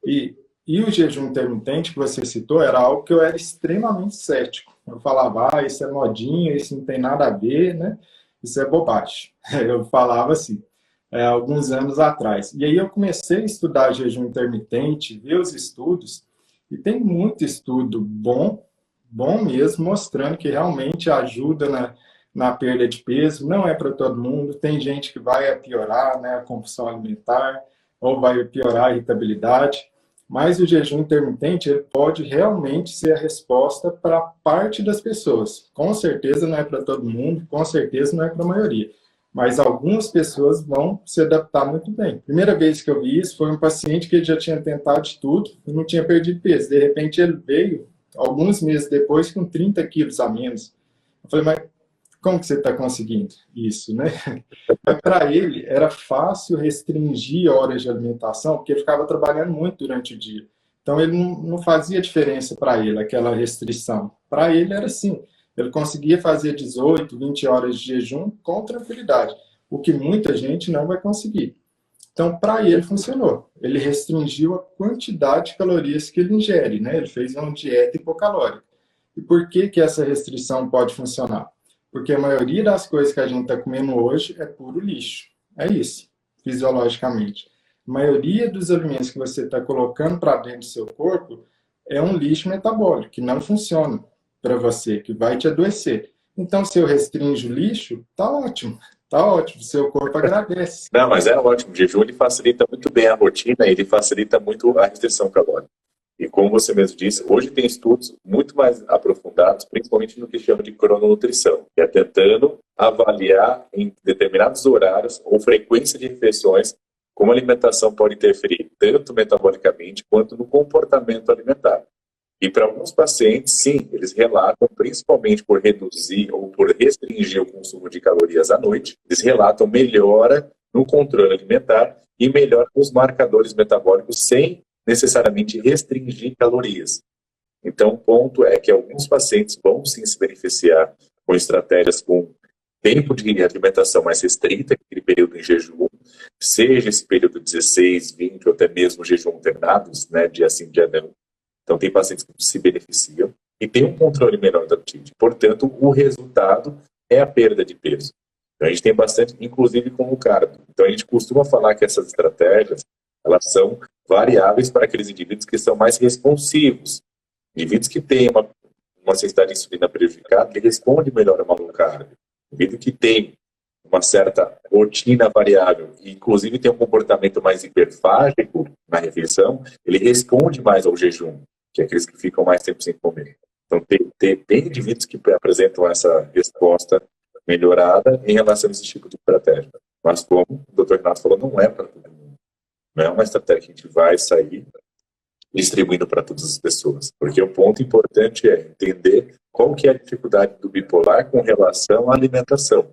E o jejum intermitente que você citou era algo que eu era extremamente cético. Eu falava, isso é modinha, isso não tem nada a ver, né? isso é bobagem. Eu falava assim, alguns anos atrás. E aí eu comecei a estudar jejum intermitente, ver os estudos, e tem muito estudo bom, bom mesmo, mostrando que realmente ajuda na perda de peso. Não é para todo mundo, tem gente que vai piorar, né, a compulsão alimentar, ou vai piorar a irritabilidade. Mas o jejum intermitente ele pode realmente ser a resposta para parte das pessoas. Com certeza não é para todo mundo, com certeza não é para a maioria. Mas algumas pessoas vão se adaptar muito bem. Primeira vez que eu vi isso foi um paciente que já tinha tentado de tudo e não tinha perdido peso. De repente ele veio, alguns meses depois, com 30 quilos a menos. Eu falei, mas como que você está conseguindo isso, né? Mas para ele era fácil restringir horas de alimentação, porque ele ficava trabalhando muito durante o dia. Então ele não fazia diferença para ele aquela restrição. Para ele era assim, ele conseguia fazer 18, 20 horas de jejum com tranquilidade, o que muita gente não vai conseguir. Então, para ele funcionou. Ele restringiu a quantidade de calorias que ele ingere, né? Ele fez uma dieta hipocalórica. E por que que essa restrição pode funcionar? Porque a maioria das coisas que a gente está comendo hoje é puro lixo. É isso, fisiologicamente. A maioria dos alimentos que você está colocando para dentro do seu corpo é um lixo metabólico, que não funciona para você, que vai te adoecer. Então, se eu restringo o lixo, tá ótimo. Tá ótimo, seu corpo agradece. Não, mas é ótimo. O jejum ele facilita muito bem a rotina e ele facilita muito a restrição calórica. E como você mesmo disse, hoje tem estudos muito mais aprofundados, principalmente no que chama de crononutrição, que é tentando avaliar em determinados horários ou frequência de refeições como a alimentação pode interferir tanto metabolicamente quanto no comportamento alimentar. E para alguns pacientes, sim, eles relatam, principalmente por reduzir ou por restringir o consumo de calorias à noite, eles relatam melhora no controle alimentar e melhora nos marcadores metabólicos sem necessariamente restringir calorias. Então, o ponto é que alguns pacientes vão sim se beneficiar com estratégias com tempo de alimentação mais restrita, aquele período em jejum, seja esse período 16, 20 ou até mesmo jejum alternados, né, dia sim, dia não. Então, tem pacientes que se beneficiam e tem um controle menor da apetite. Portanto, o resultado é a perda de peso. Então, a gente tem bastante, inclusive com o carbo. Então, a gente costuma falar que essas estratégias, elas são variáveis para aqueles indivíduos que são mais responsivos. Indivíduos que têm uma sensibilidade de insulina prejudicada, ele responde melhor a uma low carb. Indivíduo que tem uma certa rotina variável, e inclusive tem um comportamento mais hiperfágico na refeição, ele responde mais ao jejum, que é aqueles que ficam mais tempo sem comer. Então, tem indivíduos que apresentam essa resposta melhorada em relação a esse tipo de estratégia. Mas como o Dr. Renato falou, não é para todo mundo. Não é uma estratégia que a gente vai sair distribuindo para todas as pessoas. Porque o ponto importante é entender qual que é a dificuldade do bipolar com relação à alimentação,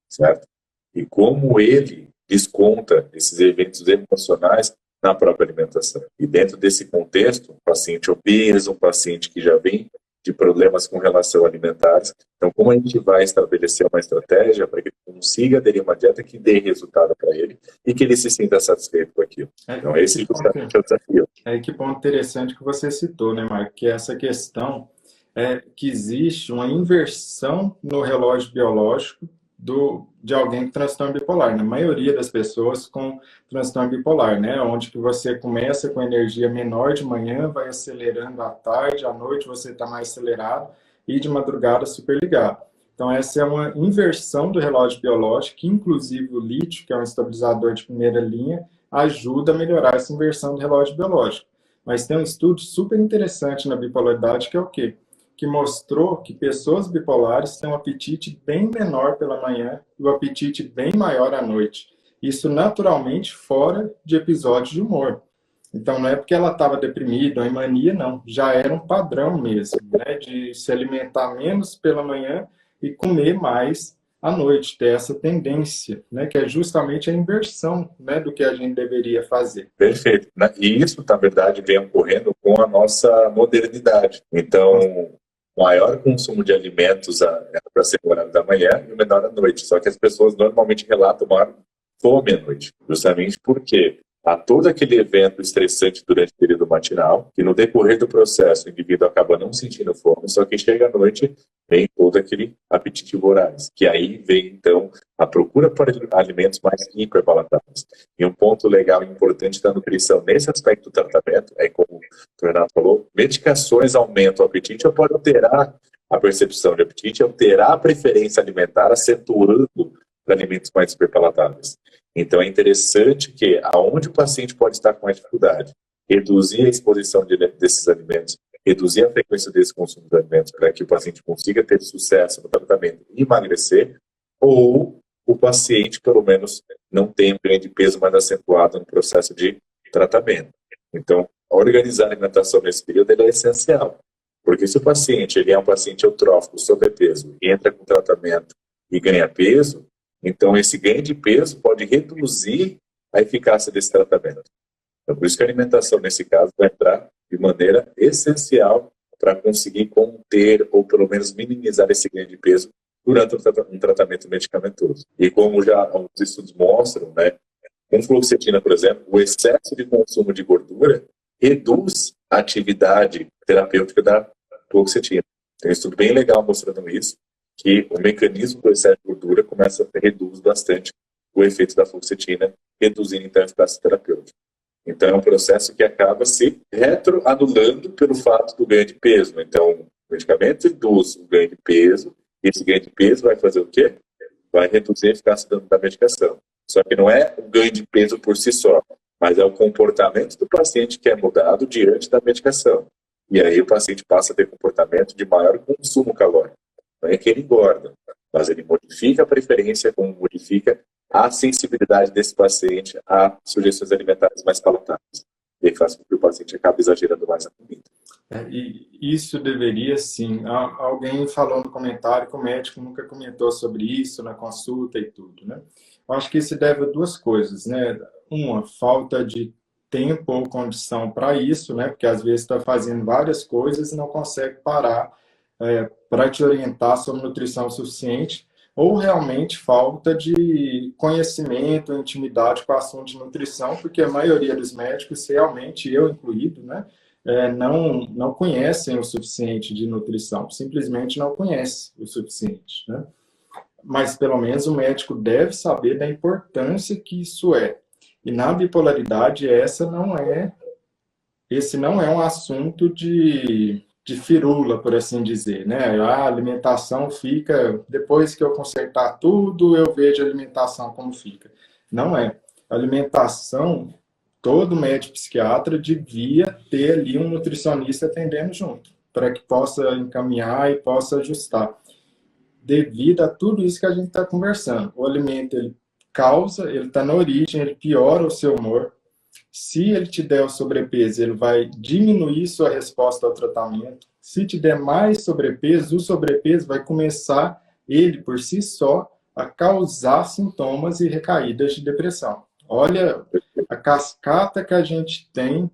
certo? E como ele desconta esses eventos emocionais na própria alimentação. E dentro desse contexto, um paciente obeso, um paciente que já vem de problemas com relação alimentares. Então, como a gente vai estabelecer uma estratégia para que ele consiga aderir a uma dieta que dê resultado para ele e que ele se sinta satisfeito com aquilo. Então, esse justamente é o desafio. Que ponto interessante que você citou, né, Marco? Que essa questão é que existe uma inversão no relógio biológico de alguém com transtorno bipolar. Na maioria das pessoas com transtorno bipolar, né? Onde que você começa com energia menor de manhã, vai acelerando à tarde, à noite você está mais acelerado e de madrugada super ligado. Então, essa é uma inversão do relógio biológico, que inclusive o lítio, que é um estabilizador de primeira linha, ajuda a melhorar essa inversão do relógio biológico. Mas tem um estudo super interessante na bipolaridade, que é o quê? Que mostrou que pessoas bipolares têm um apetite bem menor pela manhã e um apetite bem maior à noite. Isso naturalmente fora de episódios de humor. Então, não é porque ela estava deprimida ou em mania, não. Já era um padrão mesmo, né? De se alimentar menos pela manhã e comer mais à noite, ter essa tendência, né? Que é justamente a inversão, né? Do que a gente deveria fazer. Perfeito. E isso, na verdade, vem ocorrendo com a nossa modernidade. Então, o maior consumo de alimentos é para ser no horário da manhã e o menor à noite. Só que as pessoas normalmente relatam maior fome à noite, justamente porque a todo aquele evento estressante durante o período matinal, que no decorrer do processo o indivíduo acaba não sentindo fome, só que chega à noite, vem todo aquele apetite voraz, que aí vem, então, a procura por alimentos mais hiperpalatáveis. E um ponto legal e importante da nutrição nesse aspecto do tratamento é, como o Renato falou, medicações aumentam o apetite ou podem alterar a percepção de apetite, alterar a preferência alimentar, acentuando para alimentos mais hiperpalatáveis. Então, é interessante que, aonde o paciente pode estar com mais dificuldade, reduzir a exposição desses alimentos, reduzir a frequência desse consumo de alimentos para que o paciente consiga ter sucesso no tratamento e emagrecer, ou o paciente, pelo menos, não tenha um ganho de peso mais acentuado no processo de tratamento. Então, organizar a alimentação nesse período é essencial, porque se o paciente ele é um paciente eutrófico, sobrepeso, e entra com tratamento e ganha peso, então esse ganho de peso pode reduzir a eficácia desse tratamento. Então, por isso que a alimentação, nesse caso, vai entrar de maneira essencial para conseguir conter ou pelo menos minimizar esse ganho de peso durante um tratamento medicamentoso. E como já alguns estudos mostram, né, com fluoxetina, por exemplo, o excesso de consumo de gordura reduz a atividade terapêutica da fluoxetina. Tem um estudo bem legal mostrando isso, que o mecanismo do excesso de gordura reduz bastante o efeito da fluoxetina, reduzindo então a eficácia terapêutica. Então é um processo que acaba se retroanulando pelo fato do ganho de peso. Então o medicamento induz o ganho de peso, e esse ganho de peso vai fazer o quê? Vai reduzir a eficácia da medicação. Só que não é o ganho de peso por si só, mas é o comportamento do paciente que é mudado diante da medicação. E aí o paciente passa a ter comportamento de maior consumo calórico. Não é que ele engorda, mas ele modifica a preferência, como modifica a sensibilidade desse paciente a sugestões alimentares mais palatáveis. E faz com que o paciente acabe exagerando mais na comida. E isso deveria, sim. Alguém falou no comentário que o médico nunca comentou sobre isso na consulta e tudo, né? Eu acho que isso deve a duas coisas, né? Uma, falta de tempo ou condição para isso, né? Porque às vezes está fazendo várias coisas e não consegue parar para te orientar sobre nutrição suficiente, ou realmente falta de conhecimento, intimidade com o assunto de nutrição, porque a maioria dos médicos, realmente eu incluído, né? Não conhecem o suficiente de nutrição, simplesmente não conhecem o suficiente, né? Mas pelo menos o médico deve saber da importância que isso é. E na bipolaridade esse não é um assunto de firula, por assim dizer, né? A alimentação fica, depois que eu consertar tudo, eu vejo a alimentação como fica. Não é. A alimentação, todo médico psiquiatra devia ter ali um nutricionista atendendo junto, para que possa encaminhar e possa ajustar. Devido a tudo isso que a gente está conversando. O alimento, ele causa, ele está na origem, ele piora o seu humor. Se ele te der o sobrepeso, ele vai diminuir sua resposta ao tratamento. Se te der mais sobrepeso, o sobrepeso vai começar, ele por si só, a causar sintomas e recaídas de depressão. Olha a cascata que a gente tem,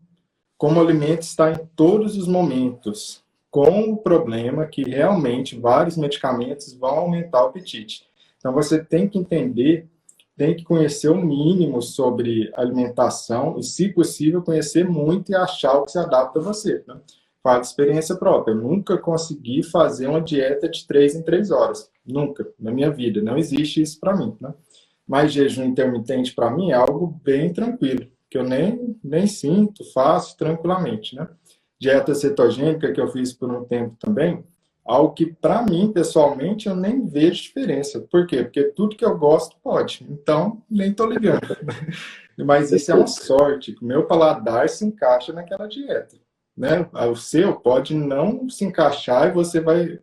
como o alimento está em todos os momentos, com o problema que realmente vários medicamentos vão aumentar o apetite. Então você tem que entender, tem que conhecer o mínimo sobre alimentação e, se possível, conhecer muito e achar o que se adapta a você. Né? Falo de experiência própria. Eu nunca consegui fazer uma dieta de 3 em 3 horas. Nunca, na minha vida. Não existe isso para mim. Né? Mas jejum intermitente, para mim, é algo bem tranquilo, que eu nem sinto, faço tranquilamente. Né? Dieta cetogênica, que eu fiz por um tempo também, algo que, para mim, pessoalmente, eu nem vejo diferença. Por quê? Porque tudo que eu gosto pode. Então, nem estou ligando. Mas isso é uma sorte, que o meu paladar se encaixa naquela dieta. Né? O seu pode não se encaixar e você vai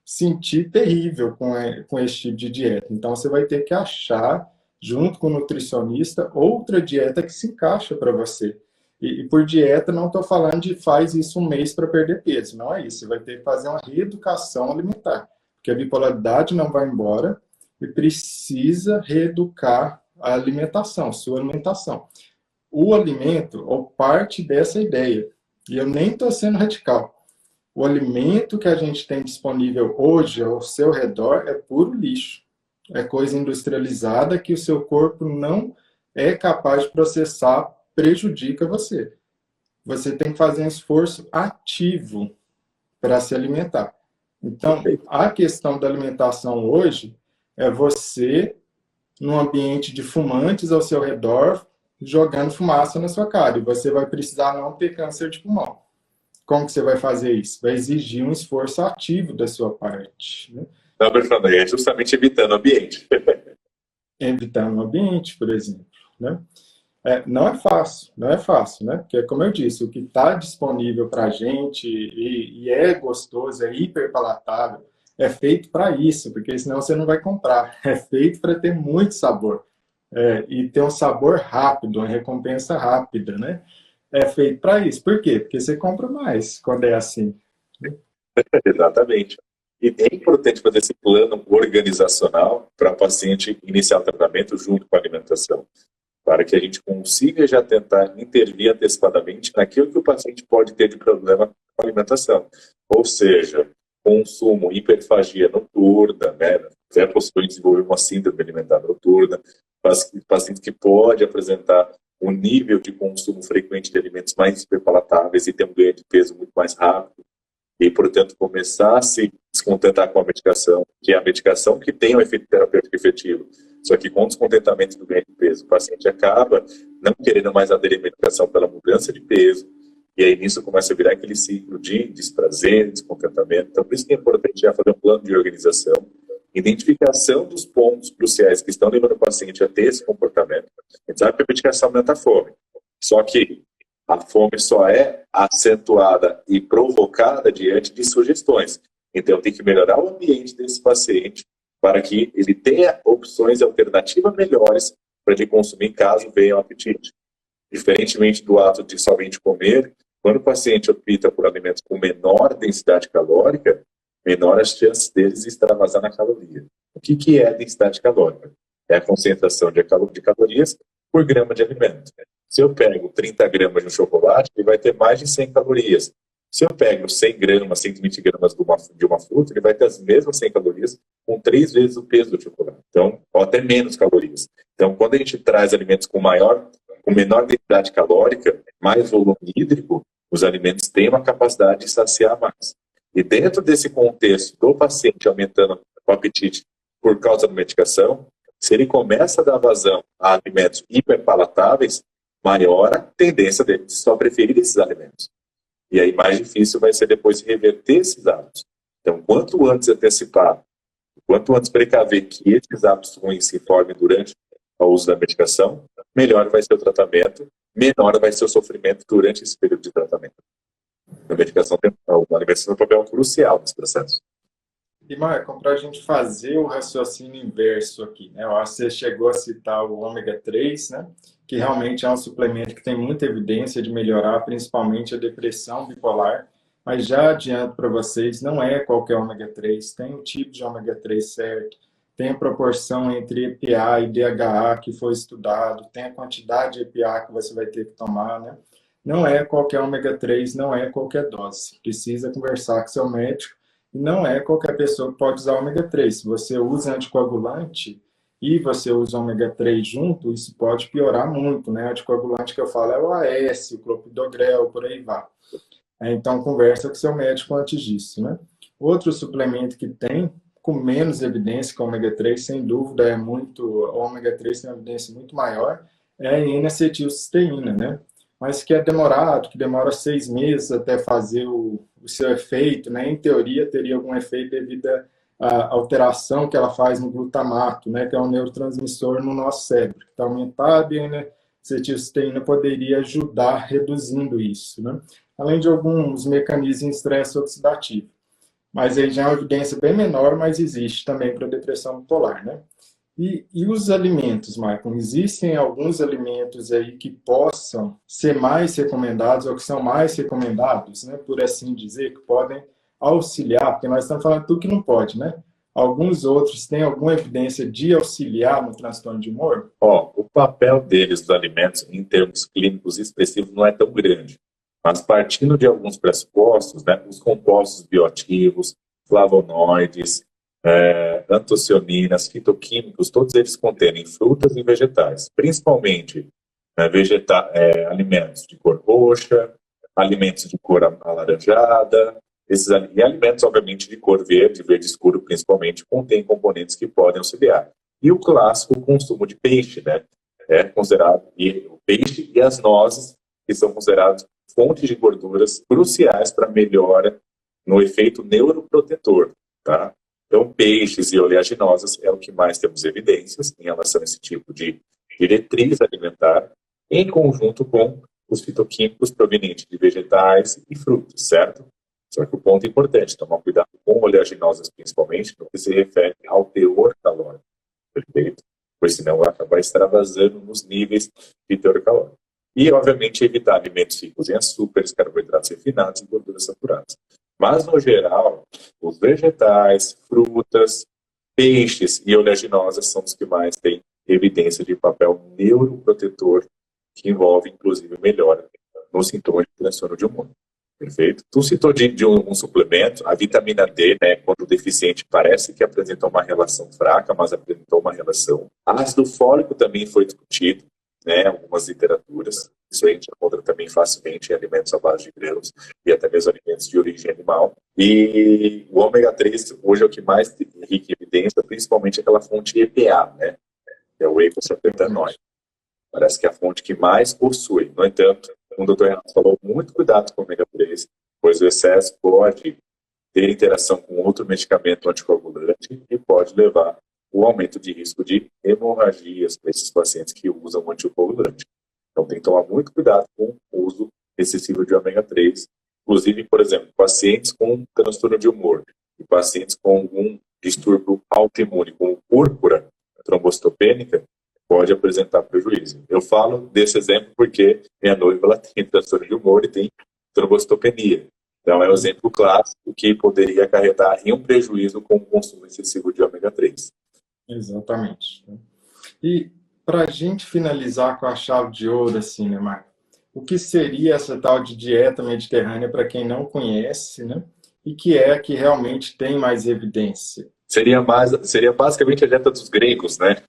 sentir terrível com esse tipo de dieta. Então, você vai ter que achar, junto com o nutricionista, outra dieta que se encaixa para você. E por dieta, não estou falando de faz isso um mês para perder peso. Não é isso. Você vai ter que fazer uma reeducação alimentar. Porque a bipolaridade não vai embora e precisa reeducar a alimentação, sua alimentação. O alimento, ou parte dessa ideia, e eu nem estou sendo radical, o alimento que a gente tem disponível hoje ao seu redor é puro lixo. É coisa industrializada que o seu corpo não é capaz de processar prejudica você. Você tem que fazer um esforço ativo para se alimentar. Então, a questão da alimentação hoje é você, num ambiente de fumantes ao seu redor, jogando fumaça na sua cara. E você vai precisar não ter câncer de pulmão. Como que você vai fazer isso? Vai exigir um esforço ativo da sua parte. Né? Não, Fernando, é justamente evitando o ambiente. Evitando o ambiente, por exemplo. Né? Não é fácil, né? Porque, como eu disse, o que está disponível para a gente e é gostoso, é hiperpalatável, é feito para isso, porque senão você não vai comprar. É feito para ter muito sabor. E ter um sabor rápido, uma recompensa rápida, né? É feito para isso. Por quê? Porque você compra mais quando é assim. Exatamente. E é importante fazer esse plano organizacional para o paciente iniciar o tratamento junto com a alimentação, para que a gente consiga já tentar intervir antecipadamente naquilo que o paciente pode ter de problema com a alimentação. Ou seja, consumo, hiperfagia noturna, né? Até possui desenvolver uma síndrome alimentar noturna, paciente que pode apresentar um nível de consumo frequente de alimentos mais hiperpalatáveis e ter um ganho de peso muito mais rápido. E, portanto, começar a se descontentar com a medicação, que é a medicação que tem um efeito terapêutico efetivo. Só que com o descontentamento do ganho de peso, o paciente acaba não querendo mais aderir à medicação pela mudança de peso, e aí nisso começa a virar aquele ciclo de desprazer, descontentamento. Então, por isso que é importante já fazer um plano de organização, identificação dos pontos cruciais que estão levando o paciente a ter esse comportamento. A gente sabe que a medicação aumenta a fome, só que a fome só é acentuada e provocada diante de sugestões. Então, tem que melhorar o ambiente desse paciente para que ele tenha opções alternativas melhores para ele consumir caso venha o apetite. Diferentemente do ato de somente comer, quando o paciente opta por alimentos com menor densidade calórica, menor as chances deles extravasar na caloria. O que é a densidade calórica? É a concentração de calorias por grama de alimento. Se eu pego 30 gramas de um chocolate, ele vai ter mais de 100 calorias. Se eu pego 100 gramas, 120 gramas de uma fruta, ele vai ter as mesmas 100 calorias, com 3 vezes o peso do chocolate. Então, ou até menos calorias. Então, quando a gente traz alimentos com menor densidade calórica, mais volume hídrico, os alimentos têm uma capacidade de saciar mais. E dentro desse contexto do paciente aumentando o apetite por causa da medicação, se ele começa a dar vazão a alimentos hiperpalatáveis, maior a tendência dele de só preferir esses alimentos. E aí mais difícil vai ser depois reverter esses hábitos. Então, quanto antes antecipar, quanto antes precaver que esses hábitos ruins se formem durante o uso da medicação, melhor vai ser o tratamento, menor vai ser o sofrimento durante esse período de tratamento. A alimentação tem um papel crucial nesse processo. E, Marco, para a gente fazer o raciocínio inverso aqui, né? Eu acho que você chegou a citar o ômega 3, né? Que realmente é um suplemento que tem muita evidência de melhorar, principalmente a depressão bipolar, mas já adianto para vocês, não é qualquer ômega 3, tem um tipo de ômega 3 certo, tem a proporção entre EPA e DHA que foi estudado, tem a quantidade de EPA que você vai ter que tomar, né? Não é qualquer ômega 3, não é qualquer dose. Precisa conversar com seu médico e não é qualquer pessoa que pode usar ômega 3. Se você usa anticoagulante e você usa ômega 3 junto, isso pode piorar muito, né? Anticoagulante que eu falo é o AS, o clopidogrel, por aí vai. Então, conversa com seu médico antes disso, né? Outro suplemento que tem com menos evidência que o ômega 3, sem dúvida, o ômega 3 tem uma evidência muito maior, é a N-acetilcisteína, né? Mas que é demorado, que demora 6 meses até fazer o seu efeito, né? Em teoria, teria algum efeito devido à alteração que ela faz no glutamato, né? Que é um neurotransmissor no nosso cérebro, que está aumentado e a N-acetilcisteína poderia ajudar reduzindo isso, né? Além de alguns mecanismos de estresse oxidativo. Mas aí já é uma evidência bem menor, mas existe também para depressão bipolar, né? E os alimentos, Michael? Existem alguns alimentos aí que possam ser mais recomendados ou que são mais recomendados, né? Por assim dizer, que podem auxiliar, porque nós estamos falando tudo que não pode, né? Alguns outros têm alguma evidência de auxiliar no transtorno de humor? O papel deles, dos alimentos, em termos clínicos expressivos, não é tão grande. Mas partindo de alguns pressupostos, né, os compostos bioativos, flavonoides, antocianinas, fitoquímicos, todos eles contêm frutas e vegetais, principalmente né? Alimentos de cor roxa, alimentos de cor alaranjada, e alimentos, obviamente, de cor verde, verde escuro, principalmente, contêm componentes que podem auxiliar. E o clássico consumo de peixe, né? É considerado o peixe e as nozes, que são considerados fontes de gorduras cruciais para a melhora no efeito neuroprotetor, tá? Então, peixes e oleaginosas é o que mais temos evidências em relação a esse tipo de diretriz alimentar, em conjunto com os fitoquímicos provenientes de vegetais e frutos, certo? Só que o ponto importante, tomar cuidado com oleaginosas, principalmente, no que se refere ao teor calórico, perfeito? Pois senão vai acabar extravasando nos níveis de teor calórico. E, obviamente, evitar alimentos ricos em açúcares, carboidratos refinados e gorduras saturadas. Mas, no geral, os vegetais, frutas, peixes e oleaginosas são os que mais têm evidência de papel neuroprotetor, que envolve, inclusive, melhora nos sintomas de transtorno de humor. Perfeito? Tu citou de um suplemento, a vitamina D, né, quando deficiente, parece que apresentou uma relação fraca, mas apresentou uma relação. Ácido fólico também foi discutido, né, algumas literaturas. Isso a gente encontra também facilmente em alimentos à base de grãos e até mesmo alimentos de origem animal. E o ômega 3 hoje é o que mais tem rica em evidência, principalmente aquela fonte EPA, né, que é o eicosapentaenoide. Parece que é a fonte que mais possui. No entanto, o Dr. Renato falou, muito cuidado com o ômega 3, pois o excesso pode ter interação com outro medicamento anticoagulante e pode levar ao aumento de risco de hemorragias para esses pacientes que usam o anticoagulante. Então, tem que tomar muito cuidado com o uso excessivo de ômega 3. Inclusive, por exemplo, pacientes com transtorno de humor e pacientes com algum distúrbio autoimune, como púrpura trombocitopênica, pode apresentar prejuízo. Eu falo desse exemplo porque minha noiva ela tem transtorno de humor e tem trombocitopenia. Então, é um exemplo clássico que poderia acarretar em um prejuízo com o consumo excessivo de ômega 3. Exatamente. E para a gente finalizar com a chave de ouro, assim, né, Marco? O que seria essa tal de dieta mediterrânea para quem não conhece, né? E que é que realmente tem mais evidência? Seria basicamente a dieta dos gregos, né?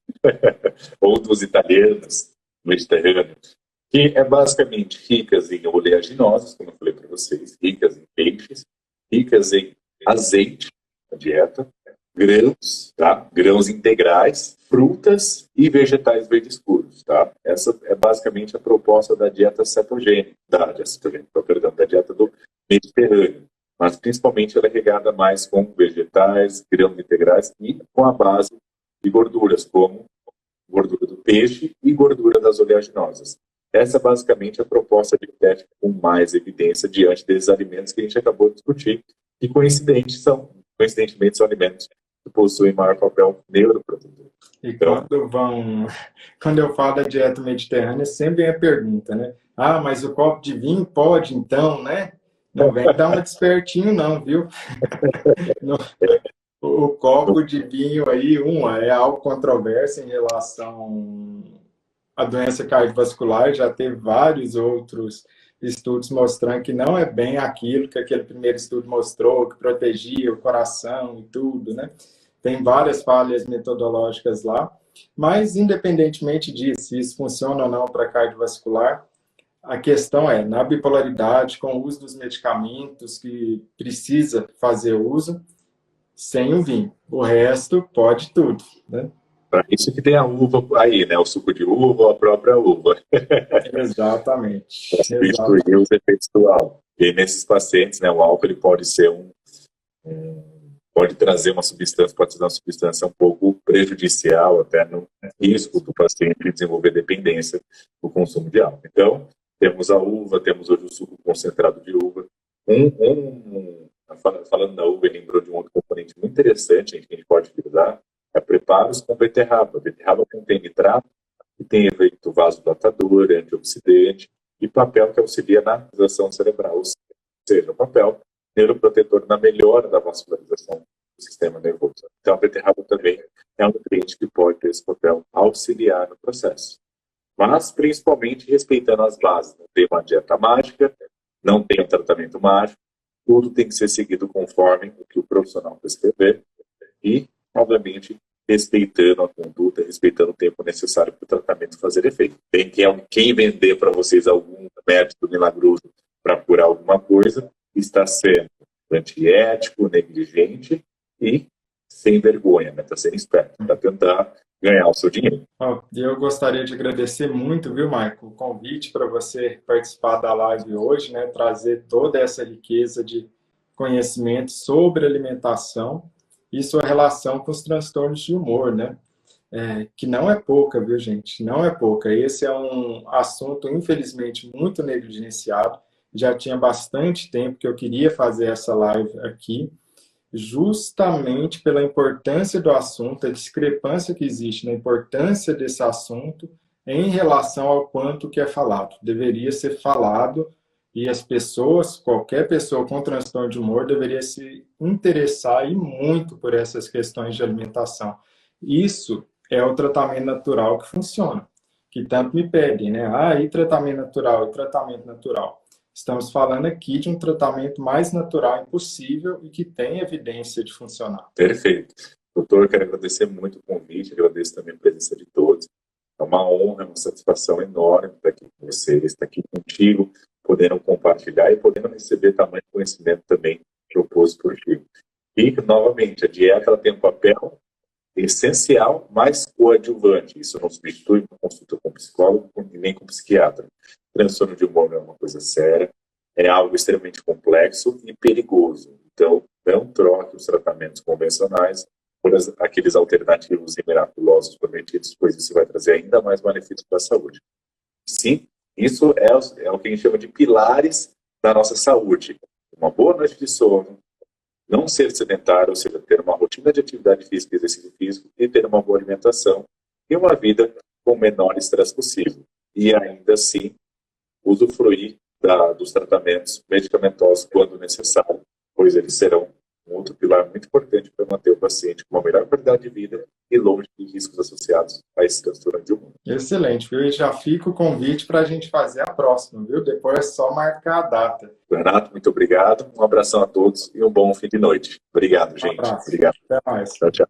Ou dos italianos, mediterrâneos, que é basicamente ricas em oleaginosas, como eu falei para vocês, ricas em peixes, ricas em azeite, a dieta, grãos, tá? Grãos integrais, frutas e vegetais verdes escuros, tá? Essa é basicamente a proposta da dieta cetogênica, da dieta do Mediterrâneo. Mas principalmente ela é regada mais com vegetais, grãos integrais e com a base de gorduras, como gordura do peixe e gordura das oleaginosas. Essa é basicamente a proposta de dietética com mais evidência diante desses alimentos que a gente acabou de discutir, e coincidentemente são alimentos que possuem maior papel neuroprotetor. E quando eu falo da dieta mediterrânea, sempre vem a pergunta, né? Ah, mas o copo de vinho pode, então, né? Não vem dar uma despertinho, não, viu? O copo de vinho aí, é algo controverso em relação à doença cardiovascular, já teve vários outros estudos mostrando que não é bem aquilo que aquele primeiro estudo mostrou, que protegia o coração e tudo, né? Tem várias falhas metodológicas lá, mas independentemente disso, se isso funciona ou não para cardiovascular, a questão é, na bipolaridade, com o uso dos medicamentos que precisa fazer uso, sem o vinho. O resto pode tudo, né? Para isso que tem a uva aí, né? O suco de uva, a própria uva. Exatamente. Para substituir os efeitos do álcool. E nesses pacientes, né, o álcool ele pode ser pode trazer uma substância, pode ser uma substância um pouco prejudicial, até no risco do paciente desenvolver dependência do consumo de álcool. Então, temos a uva, temos hoje o suco concentrado de uva. Falando da uva, ele lembrou de um outro componente muito interessante que a gente pode utilizar, é preparos com beterraba. A beterraba contém nitrato, que tem efeito vasodilatador, antioxidante, e papel que auxilia na vascularização cerebral, ou seja, o papel neuroprotetor na melhora da vascularização do sistema nervoso. Então, a beterraba também é um nutriente que pode ter esse papel auxiliar no processo. Mas, principalmente, respeitando as bases. Não tem uma dieta mágica, não tem um tratamento mágico, tudo tem que ser seguido conforme o que o profissional prescrever e, obviamente, respeitando a conduta, respeitando o tempo necessário para o tratamento fazer efeito. Tem quem vender para vocês algum método milagroso para curar alguma coisa, está sendo antiético, negligente e sem vergonha, né? Está sendo esperto, para tentar ganhar o seu dinheiro. Eu gostaria de agradecer muito, viu, Michael, o convite para você participar da live hoje, né? Trazer toda essa riqueza de conhecimento sobre alimentação e sua relação com os transtornos de humor, né? Que não é pouca, viu, gente? Não é pouca. Esse é um assunto, infelizmente, muito negligenciado. Já tinha bastante tempo que eu queria fazer essa live aqui, justamente pela importância do assunto, a discrepância que existe na importância desse assunto em relação ao quanto que é falado. Deveria ser falado e as pessoas, qualquer pessoa com transtorno de humor, deveria se interessar e muito por essas questões de alimentação. Isso é o tratamento natural que funciona, que tanto me pedem, né? E tratamento natural, e tratamento natural. Estamos falando aqui de um tratamento mais natural impossível e que tem evidência de funcionar. Perfeito. Doutor, quero agradecer muito o convite, agradeço também a presença de todos. É uma honra, uma satisfação enorme estar aqui com vocês, estar aqui contigo, podendo compartilhar e podendo receber tamanho conhecimento também proposto por Chico. E, novamente, a dieta ela tem um papel essencial, mas coadjuvante. Isso não substitui uma consulta com psicólogo e nem com psiquiatra. Transtorno de humor não é uma coisa séria, é algo extremamente complexo e perigoso. Então, não troque os tratamentos convencionais por aqueles alternativos e miraculosos prometidos, pois isso vai trazer ainda mais benefícios para a saúde. Sim, isso é o que a gente chama de pilares da nossa saúde. Uma boa noite de sono, não ser sedentário, ou seja, ter uma rotina de atividade física e exercício físico e ter uma boa alimentação e uma vida com o menor estresse possível. E ainda assim, usufruir dos tratamentos medicamentosos quando necessário, pois eles serão um outro pilar muito importante para manter o paciente com uma melhor qualidade de vida e longe de riscos associados a esse transtorno de humor. Excelente, viu? E já fica o convite para a gente fazer a próxima, viu? Depois é só marcar a data. Renato, muito obrigado. Um abração a todos e um bom fim de noite. Obrigado, gente. Um abraço. Obrigado. Até mais. Tchau, tchau.